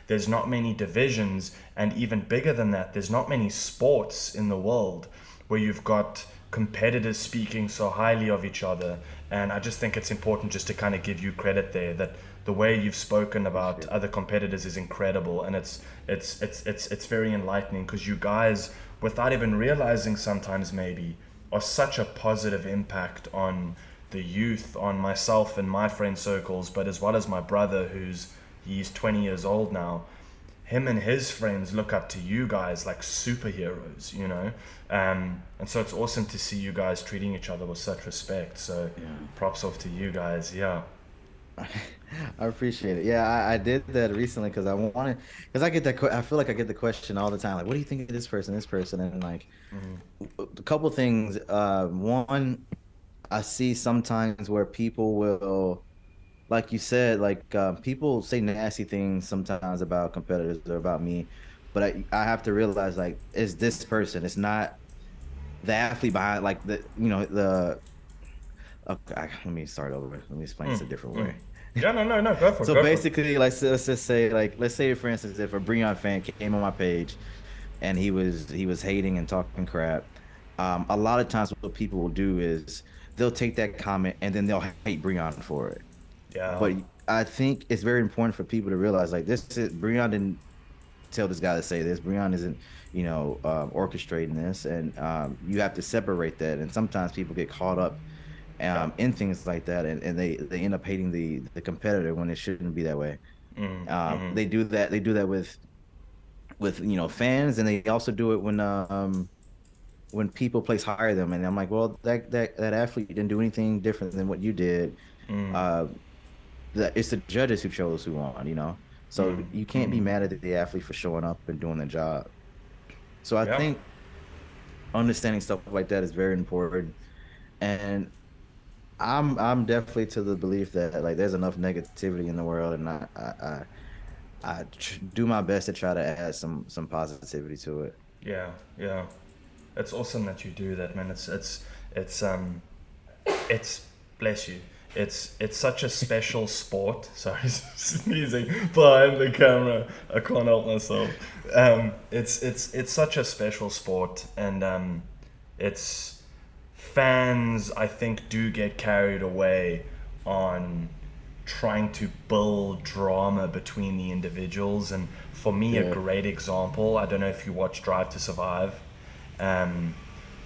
There's not many divisions, and even bigger than that, there's not many sports in the world where you've got competitors speaking so highly of each other. And I just think it's important just to kind of give you credit there, that the way you've spoken about Appreciate it. other competitors is incredible. And it's very enlightening, because you guys, without even realizing sometimes maybe, are such a positive impact on the youth, on myself and my friend circles, but as well as my brother, he's 20 years old now. Him and his friends look up to you guys like superheroes. And so it's awesome to see you guys treating each other with such respect. So Yeah. props off to you guys. Yeah. I appreciate it. Yeah, I did that recently because I wanted, because I get that, I feel like I get the question all the time, like, what do you think of this person? And like, a couple things. One, I see sometimes where people will, like you said, like people say nasty things sometimes about competitors or about me, but I have to realize like, it's this person. It's not the athlete behind, like the. Okay, let me start over. Let me explain this a different way. Yeah, no, no, no, go for it, So go for it. basically, like let's just say, like let's say for instance, if a Breon fan came on my page and he was hating and talking crap, a lot of times what people will do is they'll take that comment and then they'll hate Breon for it. Yeah. But I think it's very important for people to realize like this is Breon didn't tell this guy to say this. Breon isn't orchestrating this, and you have to separate that. And sometimes people get caught up Yeah. in things like that, and they end up hating the competitor when it shouldn't be that way. They do that with fans, and they also do it when people place hire them, and I'm like, well, that athlete didn't do anything different than what you did. Uh, it's the judges who chose who won. So you can't be mad at the athlete for showing up and doing the job. So I Yeah. think understanding stuff like that is very important. And I'm definitely to the belief that like there's enough negativity in the world, and do my best to try to add some positivity to it. Yeah, yeah. It's awesome that you do that, man. It's it's bless you. It's such a special sport. Sorry, sneezing behind the camera. I can't help myself. It's such a special sport, and it's fans I think do get carried away on trying to build drama between the individuals. And for me, a Yeah. great example. I don't know if you watch Drive to Survive. Um,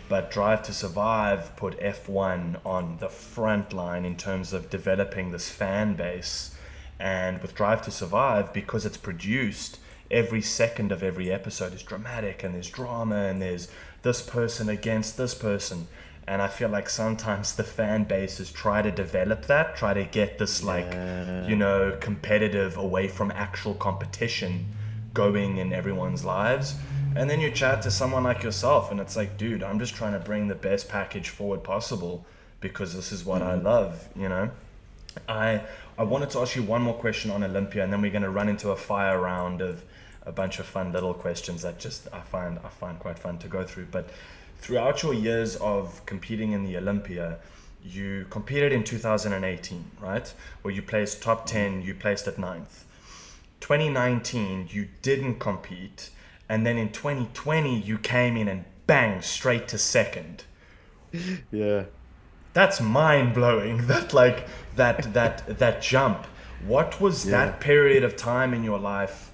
but Drive to Survive put F1 on the front line in terms of developing this fan base. And with Drive to Survive, because it's produced, every second of every episode is dramatic, and there's drama, and there's this person against this person. And I feel like sometimes the fan bases try to develop that, try to get this, like, Yeah. you know, competitive away from actual competition going in everyone's lives. And then you chat to someone like yourself, and it's like, dude, I'm just trying to bring the best package forward possible because this is what I love, you know? I I wanted to ask you one more question on Olympia, and then we're going to run into a fire round of a bunch of fun little questions that just I find quite fun to go through. But throughout your years of competing in the Olympia, you competed in 2018, right? Where you placed top 10, you placed at ninth. 2019, you didn't compete, and then in 2020, you came in and bang, straight to second. Yeah. That's mind blowing. That jump. What was Yeah. that period of time in your life?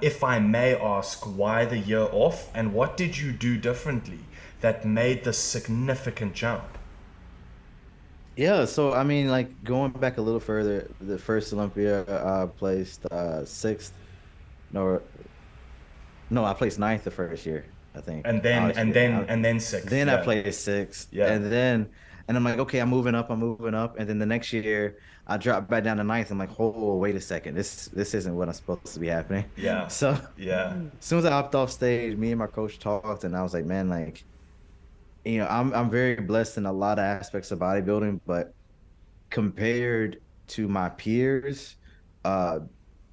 If I may ask, why the year off, and what did you do differently that made the significant jump? Yeah, so I mean, like going back a little further, the first Olympia placed sixth. No, no, I placed ninth the first year, I think. And I then always forget. and then sixth. Then I Yeah, played sixth, yeah, and I'm like, okay, I'm moving up, and then the next year I dropped back down to ninth. I'm like, oh, wait a second, this isn't what I'm supposed to be happening. yeah, So yeah, as soon as I hopped off stage, me and my coach talked, and I was like, man, like, I'm very blessed in a lot of aspects of bodybuilding, but compared to my peers, uh,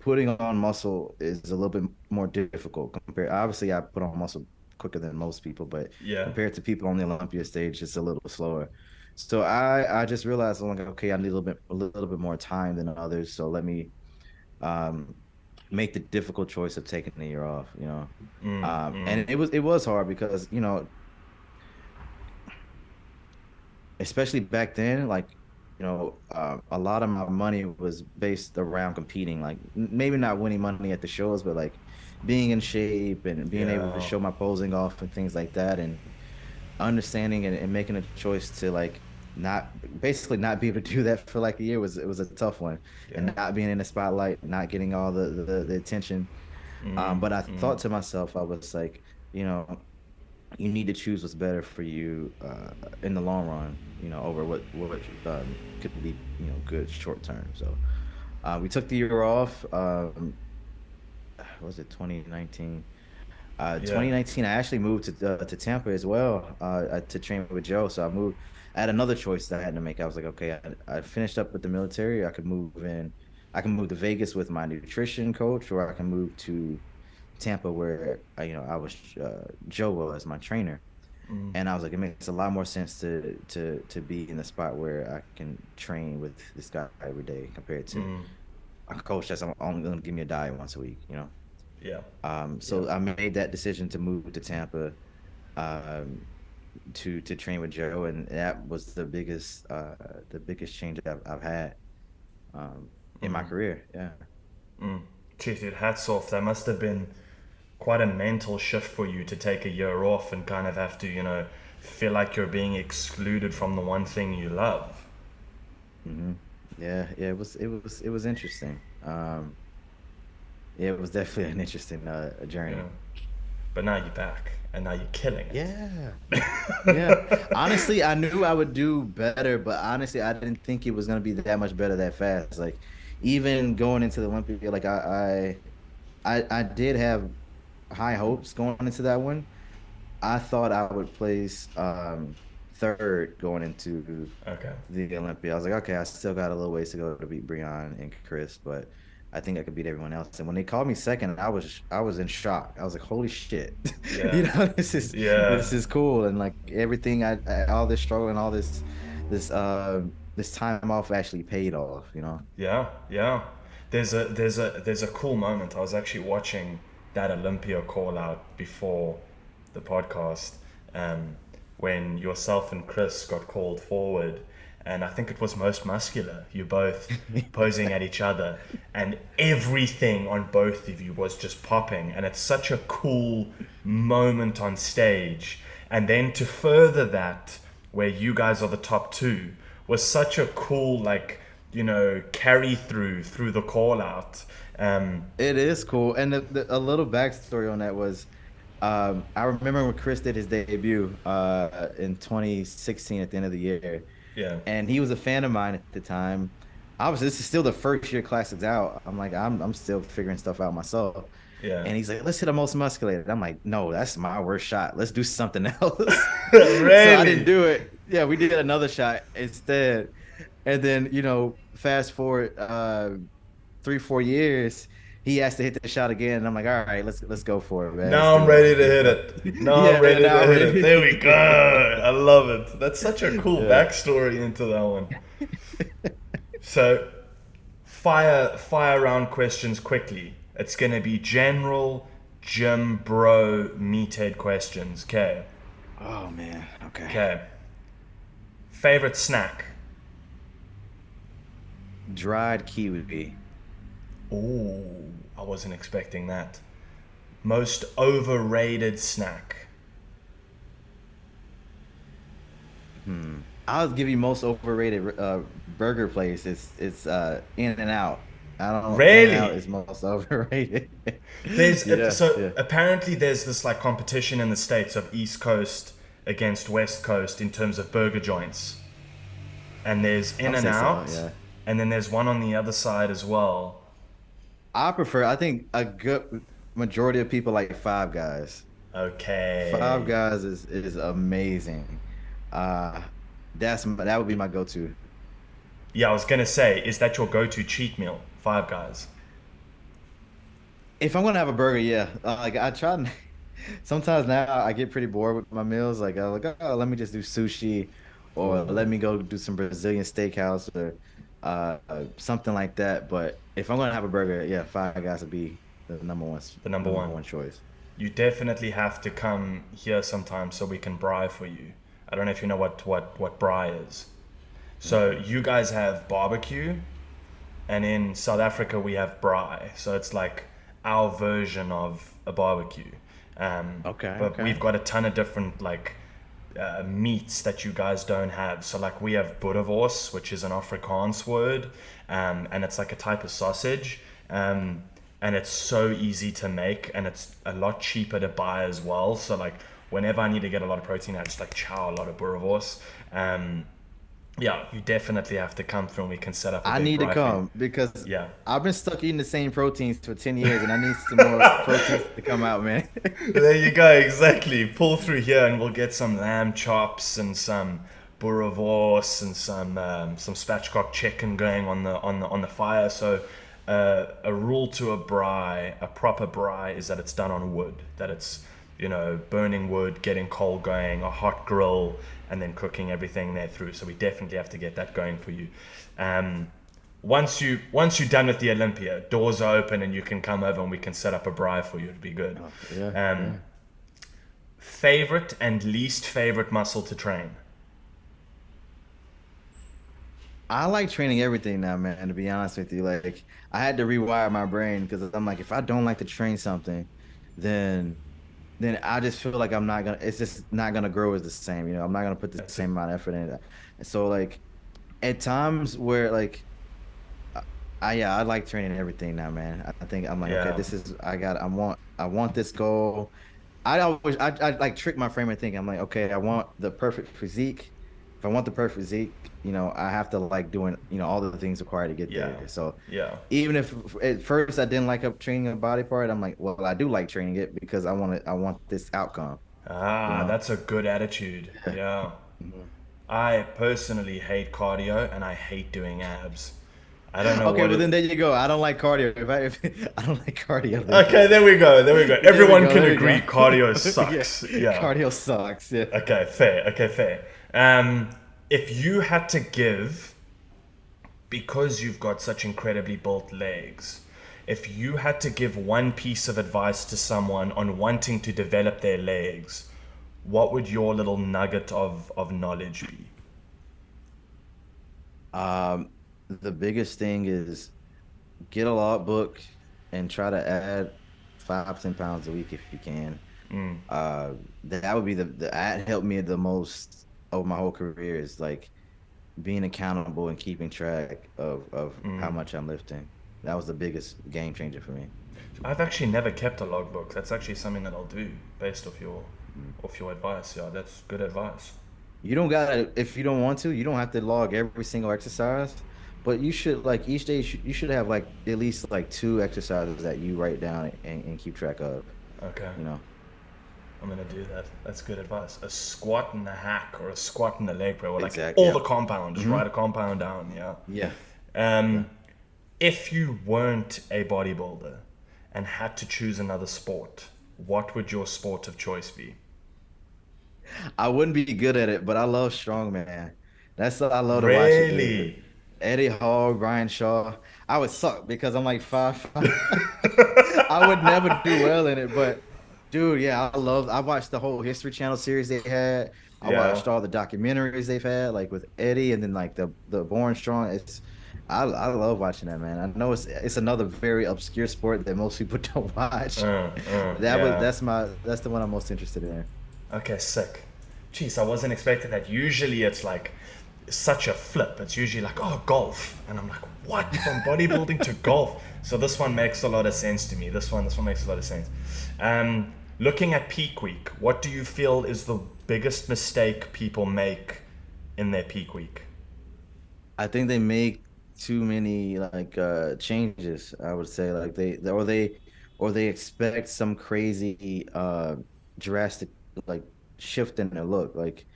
putting on muscle is a little bit more difficult. Compared, obviously, I put on muscle quicker than most people, but yeah. compared to people on the Olympia stage, it's a little slower. So I just realized I'm like, okay, I need a little bit more time than others. So let me um, make the difficult choice of taking the year off. And it was hard because especially back then, like, a lot of my money was based around competing, like maybe not winning money at the shows, but like being in shape and being able to Yeah. show my posing off and things like that, and understanding and making a choice to like not basically not be able to do that for like a year was a tough one, Yeah. and not being in the spotlight, not getting all the attention. But I thought to myself, I was like, you know, you need to choose what's better for you in the long run, over what could be, good short term. So we took the year off. What was it 2019? Yeah. 2019, I actually moved to Tampa as well to train with Joe. So I moved. I had another choice that I had to make. I was like, okay, I finished up with the military. I could move in. I can move to Vegas with my nutrition coach, or I can move to Tampa where I was Joe was my trainer, and I was like, it makes a lot more sense to be in the spot where I can train with this guy every day compared to a coach that's only going to give me a diet once a week. Yeah. So Yeah. I made that decision to move to Tampa, um, to train with Joe, and that was the biggest change I've had in my career. Yeah. Jeez, dude, hats off. That must have been quite a mental shift for you to take a year off and kind of have to, feel like you're being excluded from the one thing you love. hmm Yeah, yeah, it was interesting. Yeah, it was definitely an interesting journey. Yeah. But now you're back, and now you're killing it. Yeah, yeah. Honestly, I knew I would do better, but honestly, I didn't think it was gonna be that much better that fast. Like, even going into the Olympia, like I did have high hopes going into that one. I thought I would place third going into Okay. the Olympia. I was like, okay, I still got a little ways to go to beat Breon and Chris, but I think I could beat everyone else. And when they called me second, I was in shock. I was like, holy shit, Yeah. this Yeah. is cool. And like everything, all this struggle and all this this time off actually paid off. Yeah, yeah. There's a cool moment. I was actually watching that Olympia call out before the podcast, um, when yourself and Chris got called forward, and I think it was most muscular. You both posing at each other, and everything on both of you was just popping, and it's such a cool moment on stage. And then to further that, where you guys are the top two, was such a cool, like, carry through the call out. It is cool. And a little backstory on that was, I remember when Chris did his debut in 2016 at the end of the year, Yeah. and he was a fan of mine at the time. Obviously, this is still the first year classics out. I'm like, I'm still figuring stuff out myself. Yeah. And he's like, let's hit a most musculated. I'm like, no, that's my worst shot. Let's do something else. So I didn't Really? do it. Yeah, we did another shot instead. And then, fast forward 3-4 years, he has to hit the shot again. And I'm like, all right, let's go for it, man. Let's Now I'm do it. ready Let's to do hit it. it. Now I'm Yeah, man, ready now to I'm hit it. There we ready. go. I love it. That's such a cool Yeah. backstory into that one. So, fire round questions quickly. It's gonna be general gym bro meathead questions. Okay. Oh man. Okay. Okay. Favorite snack? Dried kiwi. Ooh, I wasn't expecting that. Most overrated snack? I'll give you most overrated burger place. It's In and Out. I don't know. In and Out Really? is most overrated. There's Yeah, so yeah. apparently there's this like competition in the States of East Coast against West Coast in terms of burger joints. And there's In I'll and say so. Out, Yeah. and then there's one on the other side as well. I think a good majority of people like Five Guys. Five Okay. Guys is amazing. Uh, that would be my go-to. Yeah, I was gonna say, is that your go-to cheat meal? Five Guys. If I'm gonna have a burger, yeah. Like I try. Sometimes now I get pretty bored with my meals. Like I'm like, oh, let me just do sushi, or let Ooh. me go do some Brazilian steakhouse or something like that. But if I'm gonna have a burger, yeah, Five Guys would be The number the number one. one choice. You definitely have to come here sometime so we can braai for you. I don't know if you know what braai is. So you guys have barbecue, and in South Africa we have braai. So it's like our version of a barbecue. Okay, But okay. we've got a ton of different like meats that you guys don't have. So like we have boerewors, which is an Afrikaans word, and it's like a type of sausage. And it's so easy to make, and it's a lot cheaper to buy as well. So like whenever I need to get a lot of protein, I just like chow a lot of boerewors. Yeah, you definitely have to come through and we can set up a I big need to braai for you. come because Yeah. I've been stuck eating the same proteins for 10 years and I need some more proteins to come out, man. There you go, exactly. Pull through here and we'll get some lamb chops and some boerewors and some spatchcock chicken going on the fire. So a rule to a braai, a proper braai, is that it's done on wood. That it's burning wood, getting coal going, a hot grill, and then cooking everything there through. So we definitely have to get that going for you. Once you're done with the Olympia, doors are open and you can come over and we can set up a braai for you. It'd be good. Yeah, yeah. Um, Favorite and least favorite muscle to train? I like training everything now, man, to be honest with you. Like, I had to rewire my brain because I'm like, if I don't like to train something, then I just feel like it's just not gonna grow as the same. I'm not gonna put the That's it. same amount of effort in it. And so like at times where like I like training everything now, man. I think I'm like, okay, Yeah. I want this goal. I like trick my frame of thinking. I'm like, okay, I want the perfect physique if I want the perfect physique, I have to like doing, all the things required to get Yeah. there. So Yeah. even if at first I didn't like up training a body part, I'm like, well, I do like training it because I want this outcome, you Ah, know? that's a good attitude. Yeah. Yeah. Mhm. I personally hate cardio and I hate doing abs. I don't know Okay, what well it. then there you go. I don't like cardio. If I don't like cardio, then Okay, there we go. There we go. there we Everyone go. can There we agree cardio go. Yeah, sucks. Yeah. cardio sucks. Yeah. Okay, fair. Okay, fair. If you had to give, because you've got such incredibly built legs, if you had to give one piece of advice to someone on wanting to develop their legs, what would your little nugget of knowledge be? Um, the biggest thing is get a log book and try to add 5, 10 pounds a week if you can. That would be that helped me the most over my whole career is like being accountable and keeping track of how much I'm lifting. That was the biggest game changer for me. I've actually never kept a logbook. That's actually something that I'll do based Mm. off your advice. Yeah, that's good advice. You don't gotta if you don't want to, you don't have to log every single exercise, but you should like each day you should have like at least like 2 exercises that you write down and keep track of, Okay, you know. I'm gonna do that. That's good advice. A squat and a hack, or a squat and a leg press, or like Exactly. all Yeah. the compound. Just write a compound down. Yeah. Yeah. Yeah. Um, if you weren't a bodybuilder and had to choose another sport, what would your sport of choice be? I wouldn't be good at it, but I love strongman. That's what I love to watch it, dude. Really? Eddie Hall, Brian Shaw. I would suck because I'm like 5'5". I would never do well in it, but dude, yeah, I watched the whole History Channel series they had. I Yeah. watched all the documentaries they've had, like with Eddie, and then like the Born Strong. I love watching that, man. I know it's another very obscure sport that most people don't watch. Yeah. That's the one I'm most interested in. Okay, sick. Jeez, I wasn't expecting that. Usually it's like such a flip. It's usually like, oh, golf. And I'm like, what? From bodybuilding to golf? So this one makes a lot of sense to me. This one makes a lot of sense. Looking at peak week, what do you feel is the biggest mistake people make in their peak week? I think they make too many like changes. I would say like they expect some crazy drastic like shift in their look. Like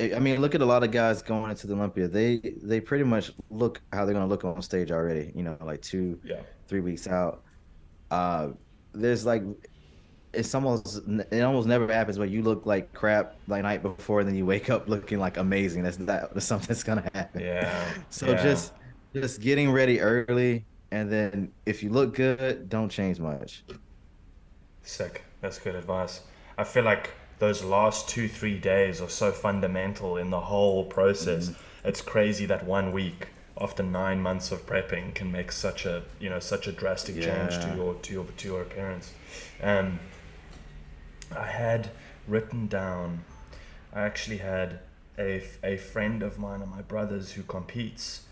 I mean, look at a lot of guys going into the Olympia. They pretty much look how they're gonna look on stage already. Like two, Yeah. 3 weeks out. Uh, there's like it almost never happens where you look like crap the night before and then you wake up looking like amazing. That's something that's gonna happen. Yeah. So Yeah. just getting ready early, and then if you look good, don't change much. Sick. That's good advice. I feel like those last 2, 3 days are so fundamental in the whole process. Mhm. It's crazy that 1 week after 9 months of prepping can make such a drastic change to Yeah. your appearance. Um, I had written down. I actually had a friend of mine and my brother's who competes.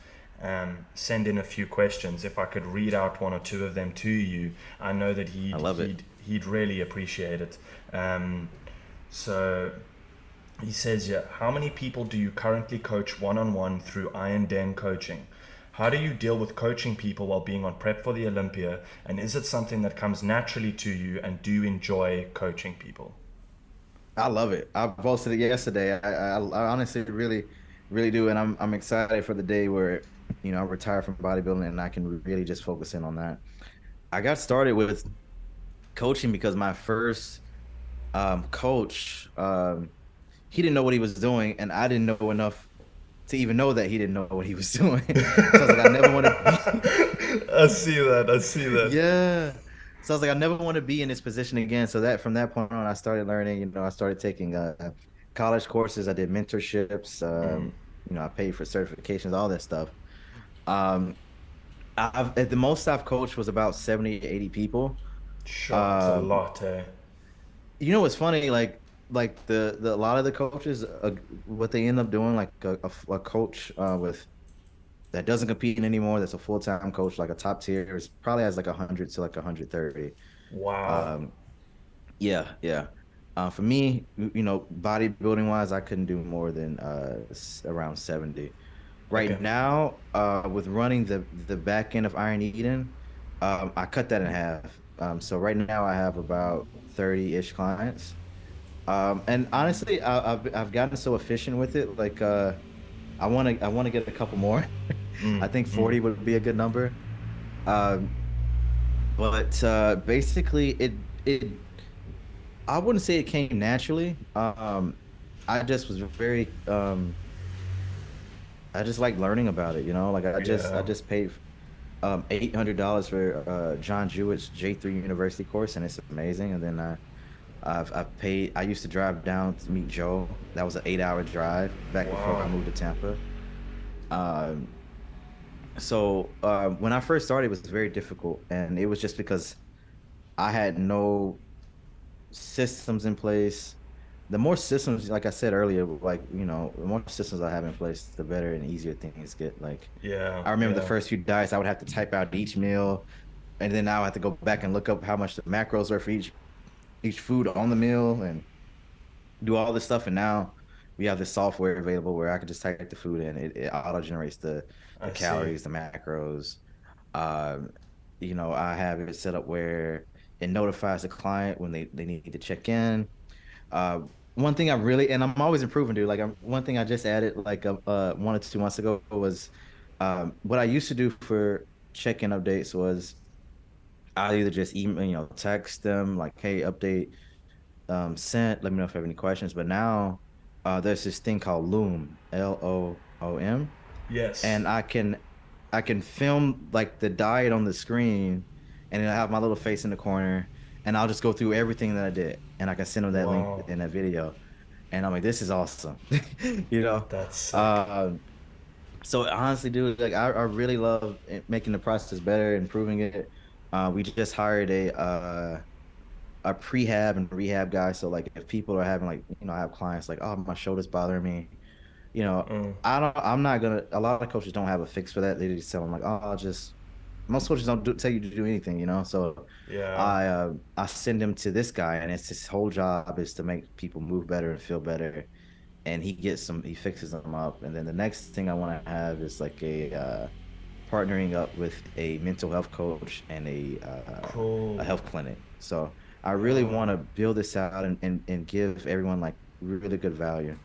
Send in a few questions. If I could read out one or two of them to you, I know that I love it. he'd really appreciate it. So he says, yeah, how many people do you currently coach one-on-one through Iron Den coaching? How do you deal with coaching people while being on prep for the Olympia? And is it something that comes naturally to you? And do you enjoy coaching people? I love it. I posted it yesterday. I honestly really do, and I'm excited for the day where I retire from bodybuilding and I can really just focus in on that. I got started with coaching because my first coach he didn't know what he was doing, and I didn't know enough to even know that he didn't know what he was doing. So I was like, I never want to. I see that. I see that. Yeah. So I was like, I never want to be in this position again. So that from that point on, I started learning. I started taking college courses. I did mentorships. I paid for certifications, all that stuff. Um, at the most I've coached was about 70 to 80 people. Sure, it's a Um, lot, eh? what's funny? Like the a lot of the coaches, what they end up doing, like a coach with that doesn't compete anymore. That's a full-time coach, like a top tier, is probably has like 100 to like 130. Wow. Um, yeah, yeah. For me, bodybuilding wise, I couldn't do more than around 70. Right Okay. now, with running the back end of Iron Eden, I cut that in half. So right now I have about 30-ish clients. And honestly, I've gotten so efficient with it. Like I want to get a couple more. I think 40 would be a good number. Um, but basically, it I wouldn't say it came naturally. I just was very I just like learning about it. Like I Yeah. just paid $800 for John Jewett's J3 University course, and it's amazing. And then I've paid. I used to drive down to meet Joe. That was an 8-hour drive back before I Wow. moved to Tampa. Um, so when I first started, it was very difficult, and it was just because I had no systems in place. The more systems, like I said earlier, like the more systems I have in place, the better and easier things get. Like Yeah. I remember the Yeah. first few diets, I would have to type out each meal, and then now I have to go back and look up how much the macros are for each food on the meal, and do all this stuff. And now we have this software available where I can just type the food in. It auto generates the I see. calories, the macros. Um, I have it set up where it notifies the client when they need to check in. Uh, One thing I really, and I'm always improving, dude. Like one thing I just added like 1 or 2 months ago was what I used to do for check-in updates was I either just email, text them like, hey, update sent. Let me know if you have any questions. But now there's this thing called Loom, Loom, Yes. and I can film like the diet on the screen, and then I have my little face in the corner, and I'll just go through everything that I did, and I can send them that link Wow. in that video, and I'm like, this is awesome, you know. That's sick. Um, so honestly, dude, like I really love making the process better, improving it. We just hired a prehab and rehab guy. So like if people are having like, I have clients like, oh, my shoulder's bothering me, you know, Mm. I'm not gonna, a lot of coaches don't have a fix for that. They just tell them like, oh, I'll just, most coaches don't tell you to do anything. So Yeah. I send them to this guy, and it's his whole job is to make people move better and feel better. And he fixes them up. And then the next thing I want to have is like partnering up with a mental health coach and a Cool. health clinic. So I really want to Yeah. build this out and give everyone like really good value.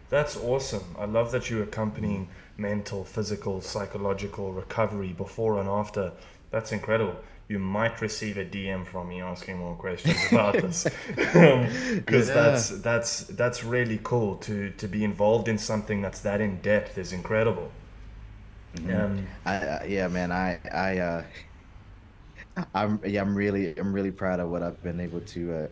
That's awesome. I love that you're accompanying mental, physical, psychological recovery before and after. That's incredible. You might receive a DM from me asking more questions about this, because Yeah. that's really cool to be involved in something that's that in depth is incredible. hmm Um, yeah, man, I'm really proud of what we've been able to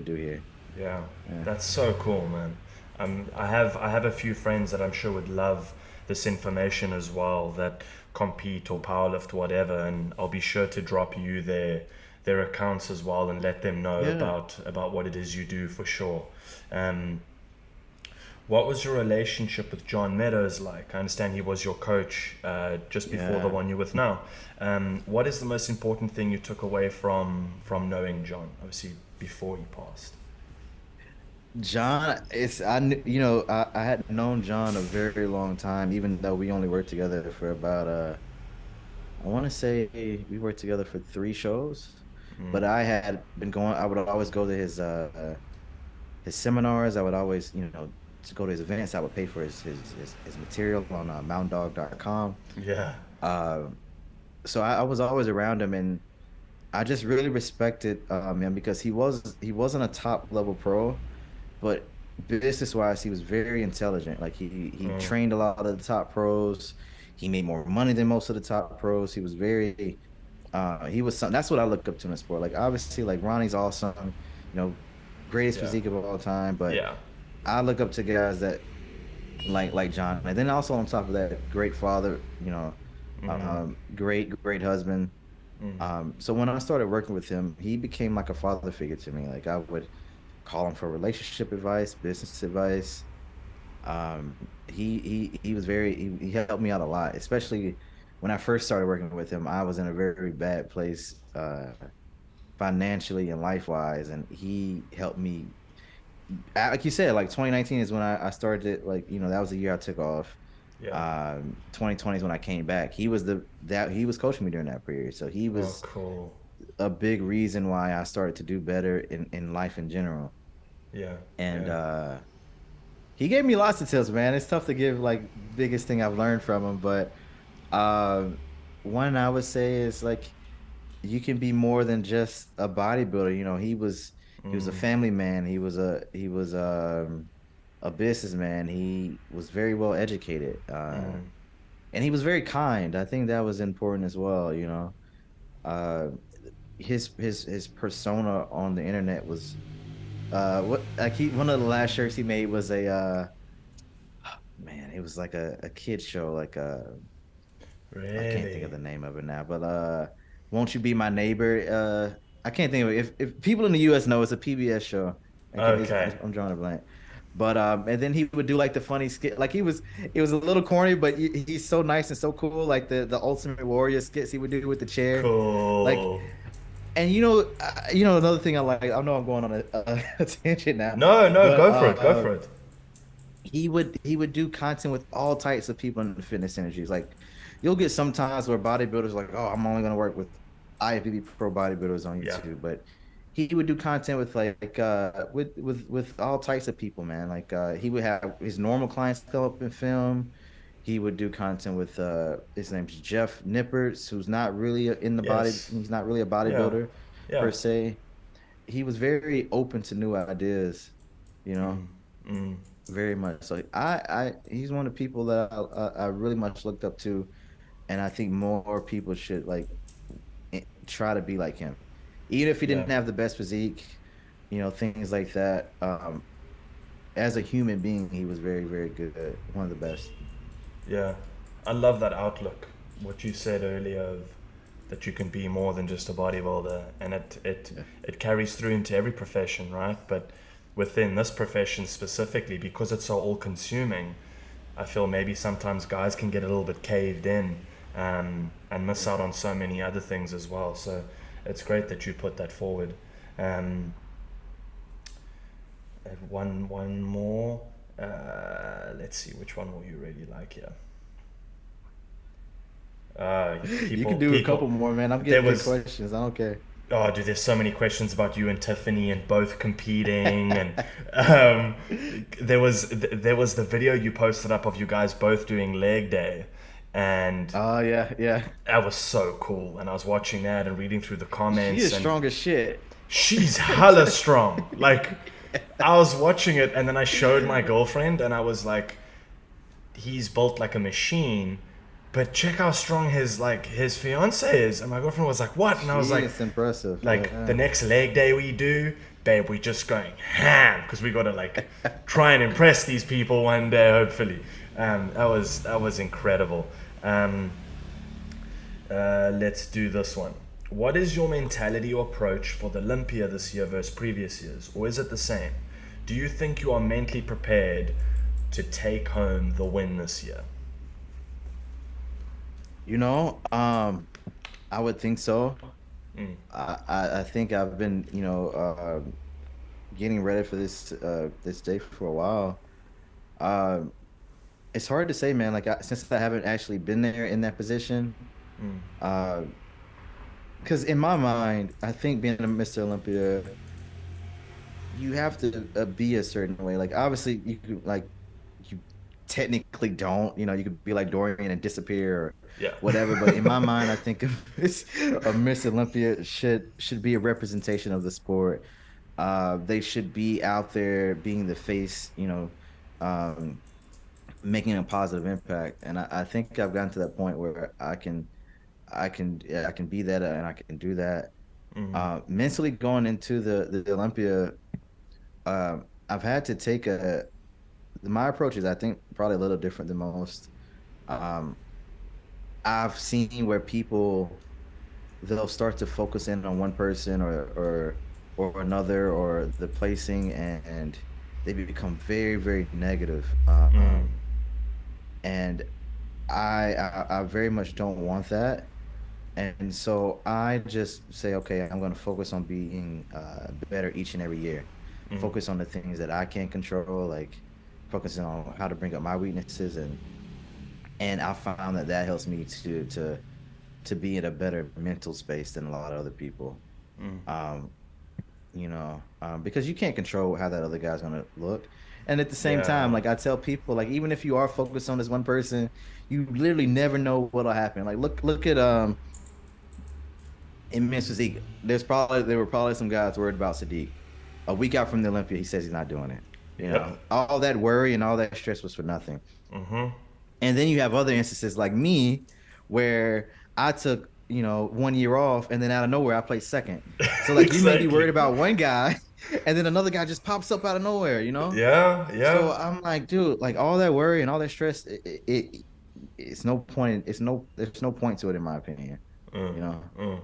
do here. Yeah, Yeah. that's so cool, man. I have a few friends that I'm sure would love this information as well that compete or powerlift whatever, and I'll be sure to drop you their accounts as well and let them know Yeah. about what it is you do for sure. Um, what was your relationship with John Meadows like? I understand he was your coach just before the Yeah. one you're with now. What is the most important thing you took away from knowing John? Obviously, before he passed. John, I had known John a very long time, even though we only worked together for about I want to say we worked together for 3 shows. But I had been going. I would always go to his seminars. I would always, to go to his events. I would pay for his material on mountaindog.com. Yeah. Uh, so I was always around him, and I just really respected him because he wasn't a top level pro, but business wise, he was very intelligent. Like he Mm. trained a lot of the top pros. He made more money than most of the top pros. He was very he was some, that's what I look up to in sport. Like obviously like Ronnie's awesome, greatest Yeah. physique of all time, but Yeah. I look up to guys that like John. And then also on top of that, great father, great husband. So when I started working with him, he became like a father figure to me. Like I would call him for relationship advice, business advice. He was he helped me out a lot, especially when I first started working with him. I was in a very bad place financially and life wise, and he helped me like you said, like 2019 is when I started. Like, that was the year I took off. Yeah. 2020 is when I came back. He was coaching me during that period, so he Oh, was cool. a big reason why I started to do better in life in general. Yeah. And Yeah. he gave me lots of tips, man. It's tough to give like biggest thing I've learned from him, but um, one I would say is like you can be more than just a bodybuilder. He was a Mm. family man. He was a businessman. He was very well educated, Mm. and he was very kind. I think that was important as well. Uh, his persona on the internet was what like he one of the last shirts he made was a man, it was like a kid show, like I can't think of Really? the name of it now, but won't you be my neighbor? I can't think of it. If people in the US know, it's a PBS show. Okay. I'm drawing a blank. But and then he would do like the funny skit, like it was a little corny, but he's so nice and so cool, like the Ultimate Warrior skits he would do with the chair, like. Cool. And another thing I like. I know I'm going on a tangent now, No, no, but go for it. Go for it. he would do content with all types of people in the fitness industries. Like you'll get sometimes where bodybuilders like, oh, I'm only gonna work with IFBB pro bodybuilders on Yeah. YouTube, but he would do content with like with all types of people, man. Like he would have his normal clients come up and film. He would do content with his name's Jeff Nipperts, who's not really in the body. Yes. He's not really a Yeah. bodybuilder Yeah. per se. He was very open to new ideas, you know, Mm. Mm. very much. So he's one of the people that I really much looked up to, and I think more people should like try to be like him, even if he Yeah. didn't have the best physique, things like that. As a human being, he was very, very good, one of the best. Yeah, I love that outlook. What you said earlier of that you can be more than just a bodybuilder, and Yeah. it carries through into every profession, right? But within this profession specifically, because it's so all-consuming, I feel maybe sometimes guys can get a little bit caved in, and miss out on so many other things as well. So it's great that you put that forward. Um, and one more. Let's see, which one will you really like here? You can People, do a couple people. more, man. I'm There getting good was, questions. I don't care. oh, dude, there's so many questions about you and Tiffany and both competing, and um, there was the video you posted up of you guys both doing leg day, and Oh yeah, yeah. that was so cool. And I was watching that and reading through the She comments, is and strong as shit. she's hella strong. Like, I was watching it, and then I showed my girlfriend, and I was like, he's built like a machine, but check how strong his fiance is. And my girlfriend was like, what? And I She was like, is impressive. the next leg day we do, babe, we just going ham because we gotta like try and impress these people one day, hopefully. That was incredible. Let's do this one. What is your mentality or approach for the Olympia this year versus previous years, or is it the same? Do you think you are mentally prepared to take home the win this year? I would think so. Mm. I think I've been, getting ready for this day for a while. Um, it's hard to say, man. Like since I haven't actually been there in that position, Mm. uh, because in my mind, I think being a Mr. Olympia, you have to be a certain way. Like obviously, you technically don't. You could be like Dorian and disappear or Yeah. whatever. But in my mind, I think a Miss Olympia should be a representation of the sport. They should be out there being the face. Um, making a positive impact. And I think I've gotten to that point where yeah, I can be that and I can do that. Mm. Mentally going into the Olympia, I've had to take my approach is I think probably a little different than most. Um, I've seen where people they'll start to focus in on one person or another or the placing and they become very, very negative. Mm. And I very much don't want that. And so I just say, okay, I'm going to focus on being better each and every year. focus on the things that I can control, like focusing on how to bring up my weaknesses, and I found that that helps me to be in a better mental space than a lot of other people. Um, because you can't control how that other guy's gonna look. And at the same time, Yeah. like I tell people, like even if you are focused on this one person, you literally never know what'll happen. Like look at in men's physique, there were probably some guys worried about Sadiq. A week out from the Olympia, he says he's not doing it. Yep. All that worry and all that stress was for nothing. Mm-hmm. And then you have other instances like me, where I took 1 year off, and then out of nowhere I played second. So like you may be worried Exactly. about one guy, and then another guy just pops up out of nowhere. Yeah, So yeah. I'm like, dude, like all that worry and all that stress, it's no point. There's no point to it in my opinion. You know.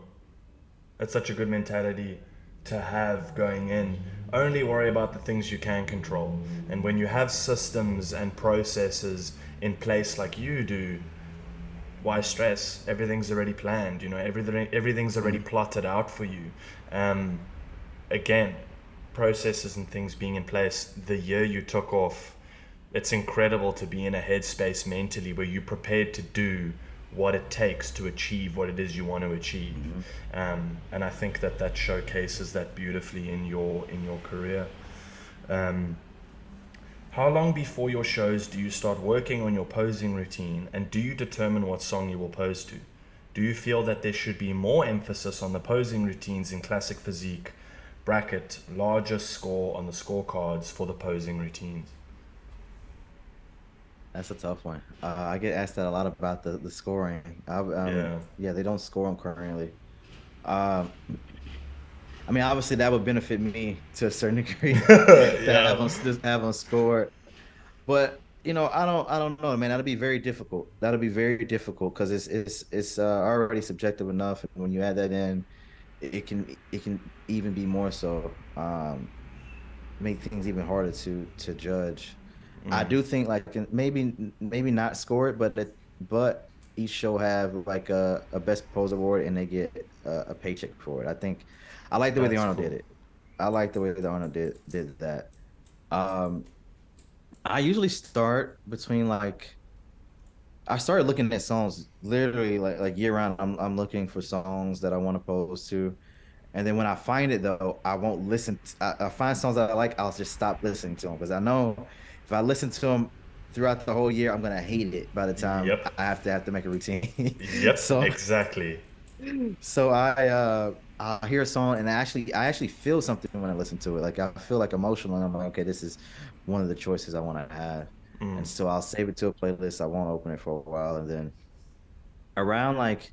That's such a good mentality to have going in. Only worry about the things you can control. And when you have systems and processes in place like you do, why stress? Everything's already planned. Everything's already plotted out for you. Um, Again, processes and things being in place. The year you took off, it's incredible to be in a headspace mentally where you're prepared to do what it takes to achieve what it is you want to achieve. And I think that showcases that beautifully in your career. How long before your shows do you start working on your posing routine, and do you determine what song you will pose to? Do you feel that there should be more emphasis on the posing routines in classic physique, bracket larger score on the scorecards for the posing routines? That's a tough one. I get asked that a lot about the scoring. Yeah. Yeah, they don't score them currently. Um, I mean, obviously that would benefit me to a certain degree to have Yeah. them just have them scored. But I don't know, man. That'll be very difficult. That'll be very difficult because it's already subjective enough, and when you add that in, it can even be more so. Make things even harder to judge. I do think like maybe not score it, but each show have like a best pose award and they get a paycheck for it. I think I like the way the That's Arnold did cool. it. I like the way the Arnold did that. Um, I usually start between like I started looking at songs literally like year round. I'm looking for songs that I want to pose to. And then when I find it though, I won't listen. I find songs that I like, I'll just stop listening to them because I know if I listen to them throughout the whole year, I'm gonna hate it by the time Yep. I have to make a routine. Yep, so exactly. so I hear a song and I actually feel something when I listen to it. Like I feel like emotional, and I'm like, okay, this is one of the choices I want to have. And so I'll save it to a playlist. I won't open it for a while, and then around like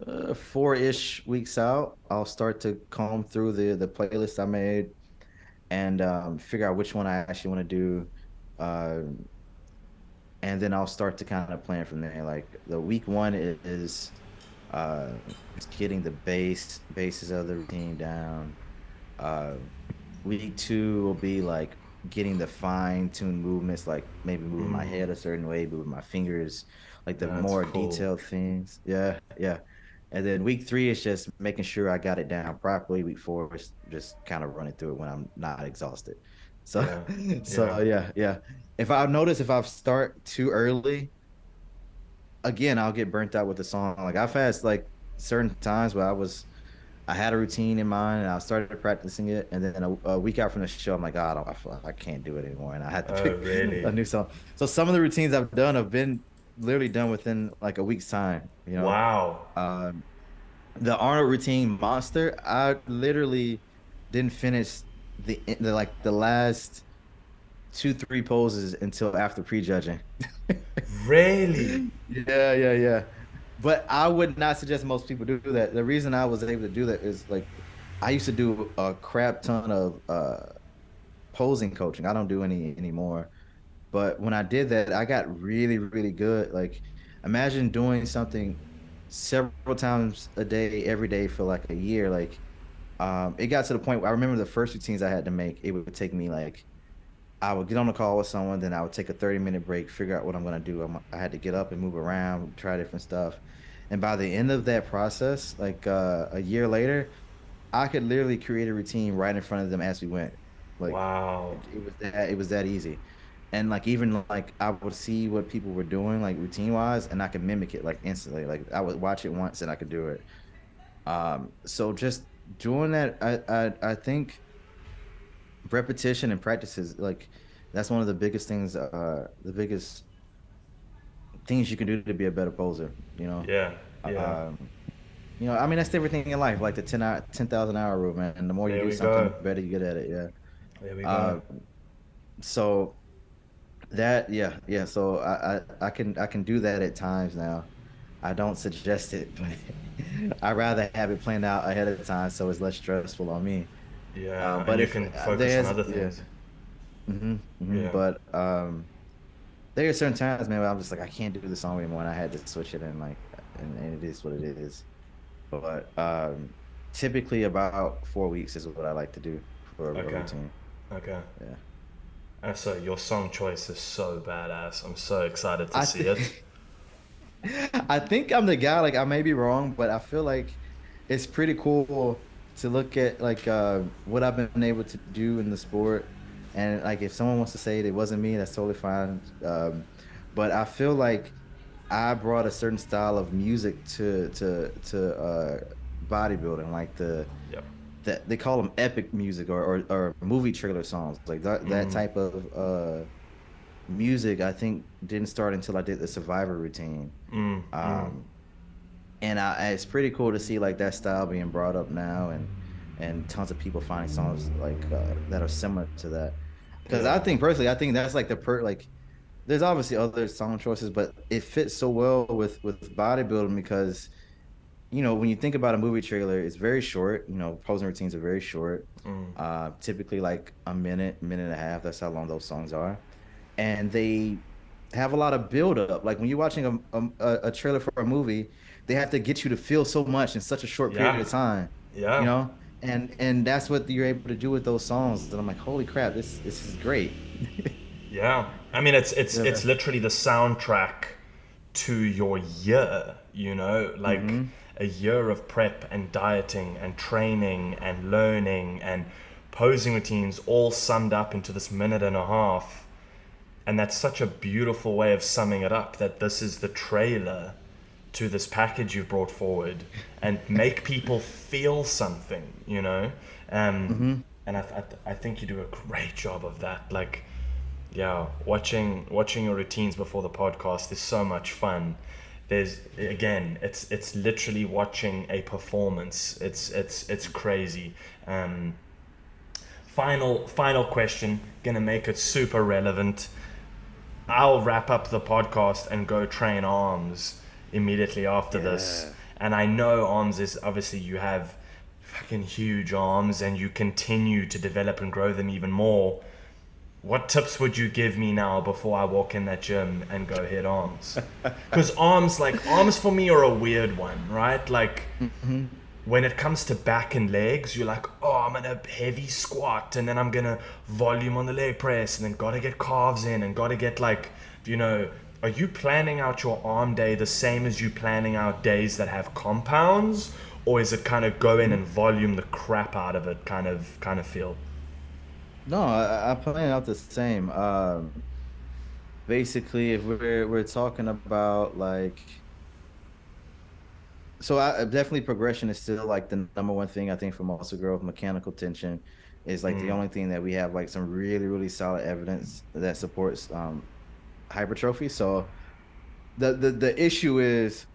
4-ish weeks out, I'll start to comb through the playlist I made and figure out which one I actually want to do. Uh, and then I'll start to kind of plan from there. Like the week one is uh, just getting the bases of the routine down. Uh, week two will be like getting the fine-tuned movements, like maybe moving my head a certain way, moving my fingers, like the That's more cool. detailed things. Yeah, yeah. And then week three is just making sure I got it down properly. Week four is just kind of running through it when I'm not exhausted. So, Yeah. so Yeah. yeah, yeah. If I start too early, again, I'll get burnt out with the song. Like I've had like certain times where I had a routine in mind and I started practicing it, and then a week out from the show, I'm like, God, I can't do it anymore, and I had to Oh, pick a really? new song. So some of the routines I've done have been literally done within like a week's time. Wow. Um, the Arnold routine monster, I literally didn't finish the last 2-3 poses until after prejudging. Really? Yeah, yeah, yeah. But I would not suggest most people do that. The reason I was able to do that is like I used to do a crap ton of posing coaching. I don't do any anymore. But when I did that, I got really, really good. Like imagine doing something several times a day, every day for like a year. Like it got to the point where I remember the first routines I had to make, it would take me like I would get on a call with someone, then I would take a 30-minute break, figure out what I'm gonna do. I had to get up and move around, try different stuff. And by the end of that process, like a year later, I could literally create a routine right in front of them as we went. Like Wow. it was that easy. And like even like I would see what people were doing like routine wise, and I could mimic it like instantly. Like I would watch it once and I could do it. So just doing that, I think repetition and practices like that's one of the biggest things, the biggest things you can do to be a better poser. You know, Yeah. Yeah. um, I mean that's everything in life, like the 10,000 hour rule, man. And the more you There do we something, go. the better you get at it. Yeah. There we go. Uh, so that yeah. So I can do that at times now. I don't suggest it, but I rather have it planned out ahead of time so it's less stressful on me. Yeah. And But you if can focus on there's other yeah, things. Yeah. but there are certain times, man, where I'm just like I can't do the song anymore, and I had to switch it and like, and it is what it is. But typically about 4 weeks is what I like to do for a Okay. routine. Okay. Yeah. So your song choice is so badass. I'm so excited to I see it. think I think I'm the guy. Like I may be wrong, but I feel like it's pretty cool to look at like what I've been able to do in the sport, and like if someone wants to say it wasn't me, that's totally fine. But I feel like I brought a certain style of music to bodybuilding, like Yep. that they call them epic music or movie trailer songs, like that Mm. type of music. I think didn't start until I did the Survivor routine. Mm. Mm. Um, and it's pretty cool to see like that style being brought up now, and tons of people finding songs like that are similar to that. Because I Yeah. think personally, I think that's like like there's obviously other song choices, but it fits so well with bodybuilding because when you think about a movie trailer, it's very short. Posing routines are very short, Mm. typically like a minute, minute and a half. That's how long those songs are, and they have a lot of build up. Like when you're watching a trailer for a movie, they have to get you to feel so much in such a short period Yeah. of time, you Yeah. know? And that's what you're able to do with those songs. And I'm like, holy crap, this is great. Yeah. I mean, it's Yeah. literally the soundtrack to your year, like Hmm. a year of prep and dieting and training and learning and posing routines all summed up into this minute and a half. And that's such a beautiful way of summing it up, that this is the trailer to this package you've brought forward, and make people feel something, Um, Hmm. and I think you do a great job of that. Like, yeah, watching your routines before the podcast is so much fun. There's again, it's literally watching a performance. It's crazy. Final question, gonna make it super relevant. I'll wrap up the podcast and go train arms immediately after this. Yeah. And I know arms is obviously, you have fucking huge arms and you continue to develop and grow them even more. What tips would you give me now before I walk in that gym and go hit arms? Because arms for me are a weird one, right? Like, Hmm. when it comes to back and legs, you're like, oh, I'm gonna heavy squat and then I'm gonna volume on the leg press and then gotta get calves in and gotta get are you planning out your arm day the same as you planning out days that have compounds? Or is it kind of go in and volume the crap out of it kind of feel? No, I plan out the same. Basically, if we're talking about like, so definitely progression is still like the number one thing I think for muscle growth. Mechanical tension is like the Mm. only thing that we have like some really really solid evidence that supports hypertrophy. So the issue is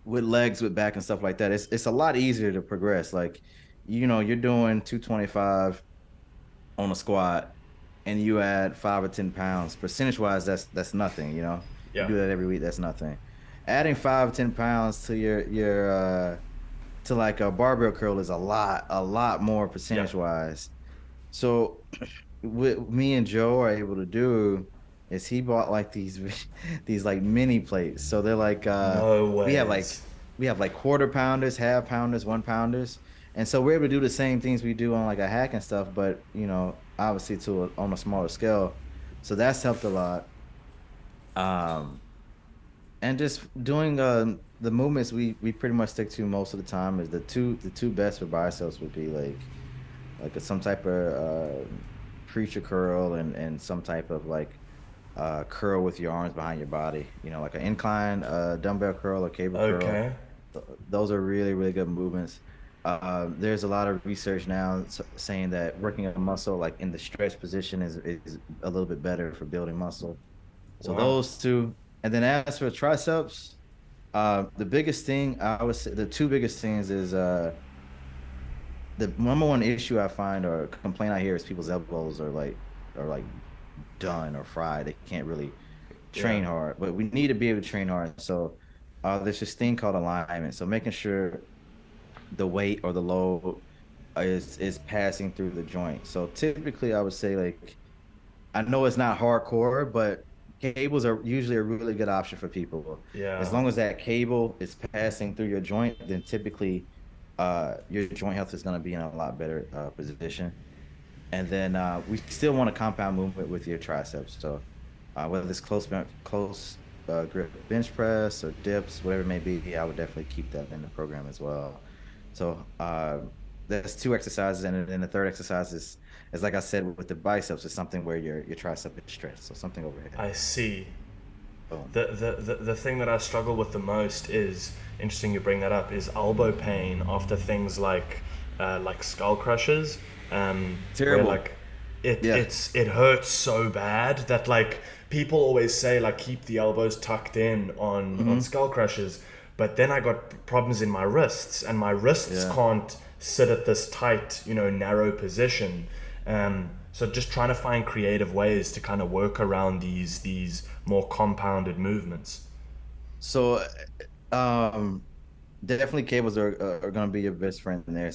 with legs, with back and stuff like that. It's a lot easier to progress. Like, you're doing 225 on a squat, and you add 5 or 10 pounds. Percentage wise, that's nothing. You Yeah. do that every week, that's nothing. Adding 5 or 10 pounds to your to like a barbell curl is a lot more Yeah. percentage wise. So what me and Joe are able to do is he bought like these these like mini plates. So they're like No we have ways. like we have like quarter pounders, half pounders, 1 pounders. And so we're able to do the same things we do on like a hack and stuff, but obviously on a smaller scale. So that's helped a lot. Um and just doing the movements we pretty much stick to most of the time is the two best for biceps would be like some type of preacher curl and some type of like curl with your arms behind your body. You know, like an incline dumbbell curl or cable curl. Okay. Those are really, really good movements. There's a lot of research now saying that working a muscle like in the stretch position is a little bit better for building muscle. So Wow. those two. And then as for triceps, the biggest thing I would say, the two biggest things is the number one issue I find or complaint I hear is people's elbows are like done or fried. They can't really train Yeah. hard, but we need to be able to train hard. So there's this thing called alignment. So making sure the weight or the load is passing through the joint. So typically I would say like I know it's not hardcore, but cables are usually a really good option for people. As Yeah. long as that cable is passing through your joint, then typically your joint health is going to be in a lot better position. And then we still want a compound movement with your triceps. So whether it's close grip bench press or dips, whatever it may be, I would definitely keep that in the program as well. So that's two exercises, and then the third exercise is like I said with the biceps, is something where your tricep is stretched, so something overhead. I see. Boom. The thing that I struggle with the most is interesting you bring that up is elbow pain after things like skull crushes. Where Terrible. like it Yeah. it hurts so bad that like people always say like keep the elbows tucked in on skull crushes, but then I got problems in my wrists and my wrists Yeah. can't sit at this tight, narrow position. So just trying to find creative ways to kind of work around these more compounded movements. So definitely cables are going to be your best friend in there.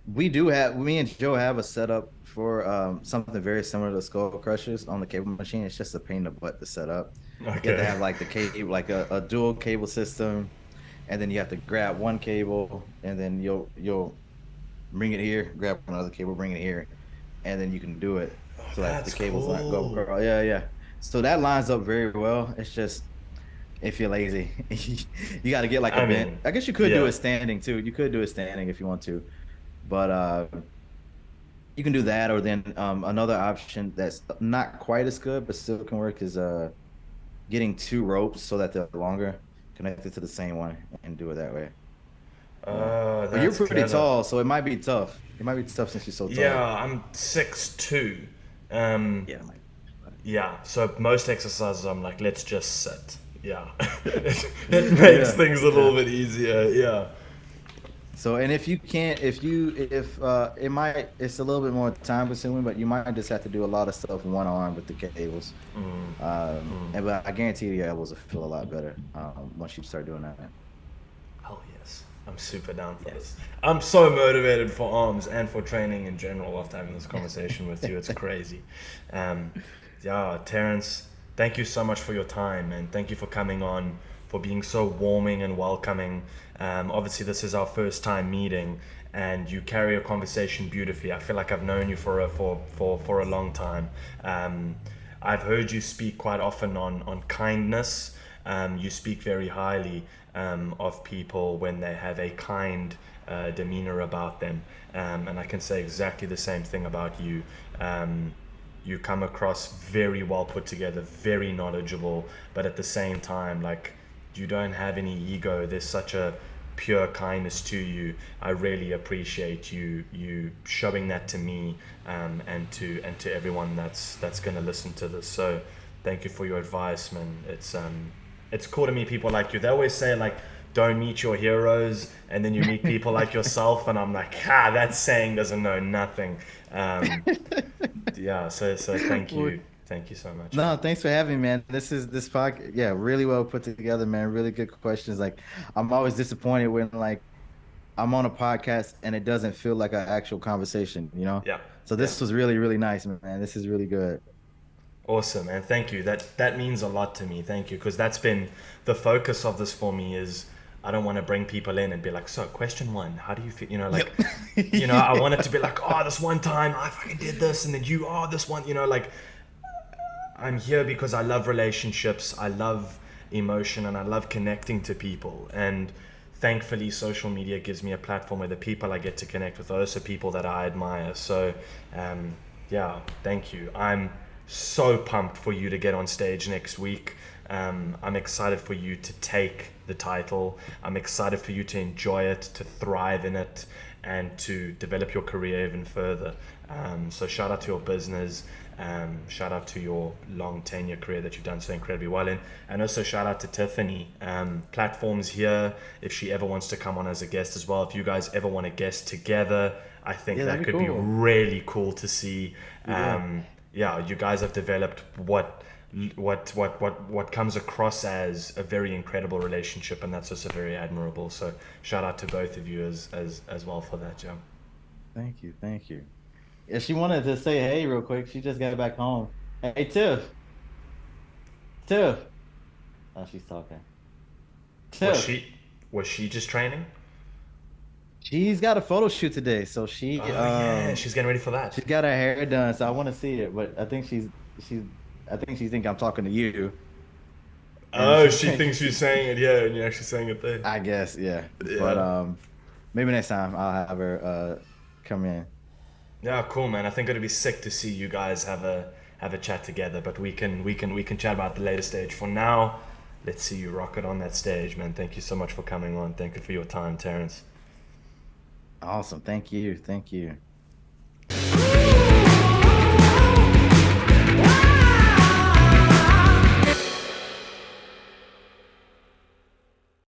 Me and Joe have a setup for something very similar to skull crushers on the cable machine. It's just a pain in the butt to set up. You have to Okay. have like the cable, like a dual cable system, and then you have to grab one cable, and then you'll bring it here, grab another cable, bring it here, and then you can do it so that the That's cables not go cool. across. Yeah, yeah. So that lines up very well. It's just if you're lazy, you got to get like a I bench. mean, I guess you could do yeah. it standing too. You could do it standing if you want to, but you can do that, or then another option that's not quite as good but still can work is getting two ropes so that they're longer, connected to the same one, and do it that way. Yeah. But you're That's pretty clever. tall, so it might be tough. It might be tough since you're so Yeah, tall. I'm 6'2". Um, Yeah, it might. yeah, so most exercises I'm like, let's just sit. Yeah. It makes Yeah, things a yeah. little bit easier. Yeah. So, and if you can't, if it might, it's a little bit more time consuming, but you might just have to do a lot of stuff one arm with the cables. But I guarantee you your elbows will feel a lot better once you start doing that. Hell yes. I'm super down for this. Yes. I'm so motivated for arms and for training in general after having this conversation with you. It's crazy. Um, yeah, Terrence, thank you so much for your time and thank you for coming on, for being so warming and welcoming. Obviously, this is our first time meeting and you carry a conversation beautifully. I feel like I've known you for a long time. I've heard you speak quite often on kindness. You speak very highly of people when they have a kind demeanor about them. And I can say exactly the same thing about you. You come across very well put together, very knowledgeable, but at the same time, like, you don't have any ego. There's such a pure kindness to you. I really appreciate you showing that to me, and to everyone that's going to listen to this. So thank you for your advice, man. It's cool to meet people like you. They always say like, don't meet your heroes, and then you meet people like yourself, and I'm like, that saying doesn't know nothing. Yeah, so thank you so much, No, man. thanks for having me, man. This podcast, yeah, really well put together, man. Really good questions. Like, I'm always disappointed when like I'm on a podcast and it doesn't feel like an actual conversation, you know? Yeah, So yeah. this was really, really nice, man. This is really good. Awesome, and thank you. That means a lot to me. Thank you, because that's been the focus of this for me. Is I don't want to bring people in and be like, so question one, how do you feel? Like, I want it to be like, oh, this one time I fucking did this, and then you, oh, this one, like, I'm here because I love relationships, I love emotion, and I love connecting to people. And thankfully social media gives me a platform where the people I get to connect with are also people that I admire. So yeah, thank you. I'm so pumped for you to get on stage next week. I'm excited for you to take the title. I'm excited for you to enjoy it, to thrive in it, and to develop your career even further. So shout out to your business. Shout out to your long tenure career that you've done so incredibly well in, and also shout out to Tiffany. Platforms here if she ever wants to come on as a guest as well. If you guys ever want to guest together, I think that could be really cool to see. Yeah, you guys have developed what comes across as a very incredible relationship, and that's also very admirable. So shout out to both of you as well for that, Joe. Thank you. Yeah, she wanted to say hey real quick. She just got back home. Hey, Tiff. Oh, she's talking. Tiff. Was she just training? She's got a photo shoot today, so she she's getting ready for that. She's got her hair done, so I want to see it, but I think she's thinking I'm talking to you. Oh, she thinks you're saying it, yeah, and you're actually saying it there. I guess, yeah. But maybe next time I'll have her come in. Yeah, cool, man. I think it'd be sick to see you guys have a chat together, but we can chat about the later stage. For now, let's see you rock it on that stage, man. Thank you so much for coming on. Thank you for your time, Terrence. Awesome. Thank you.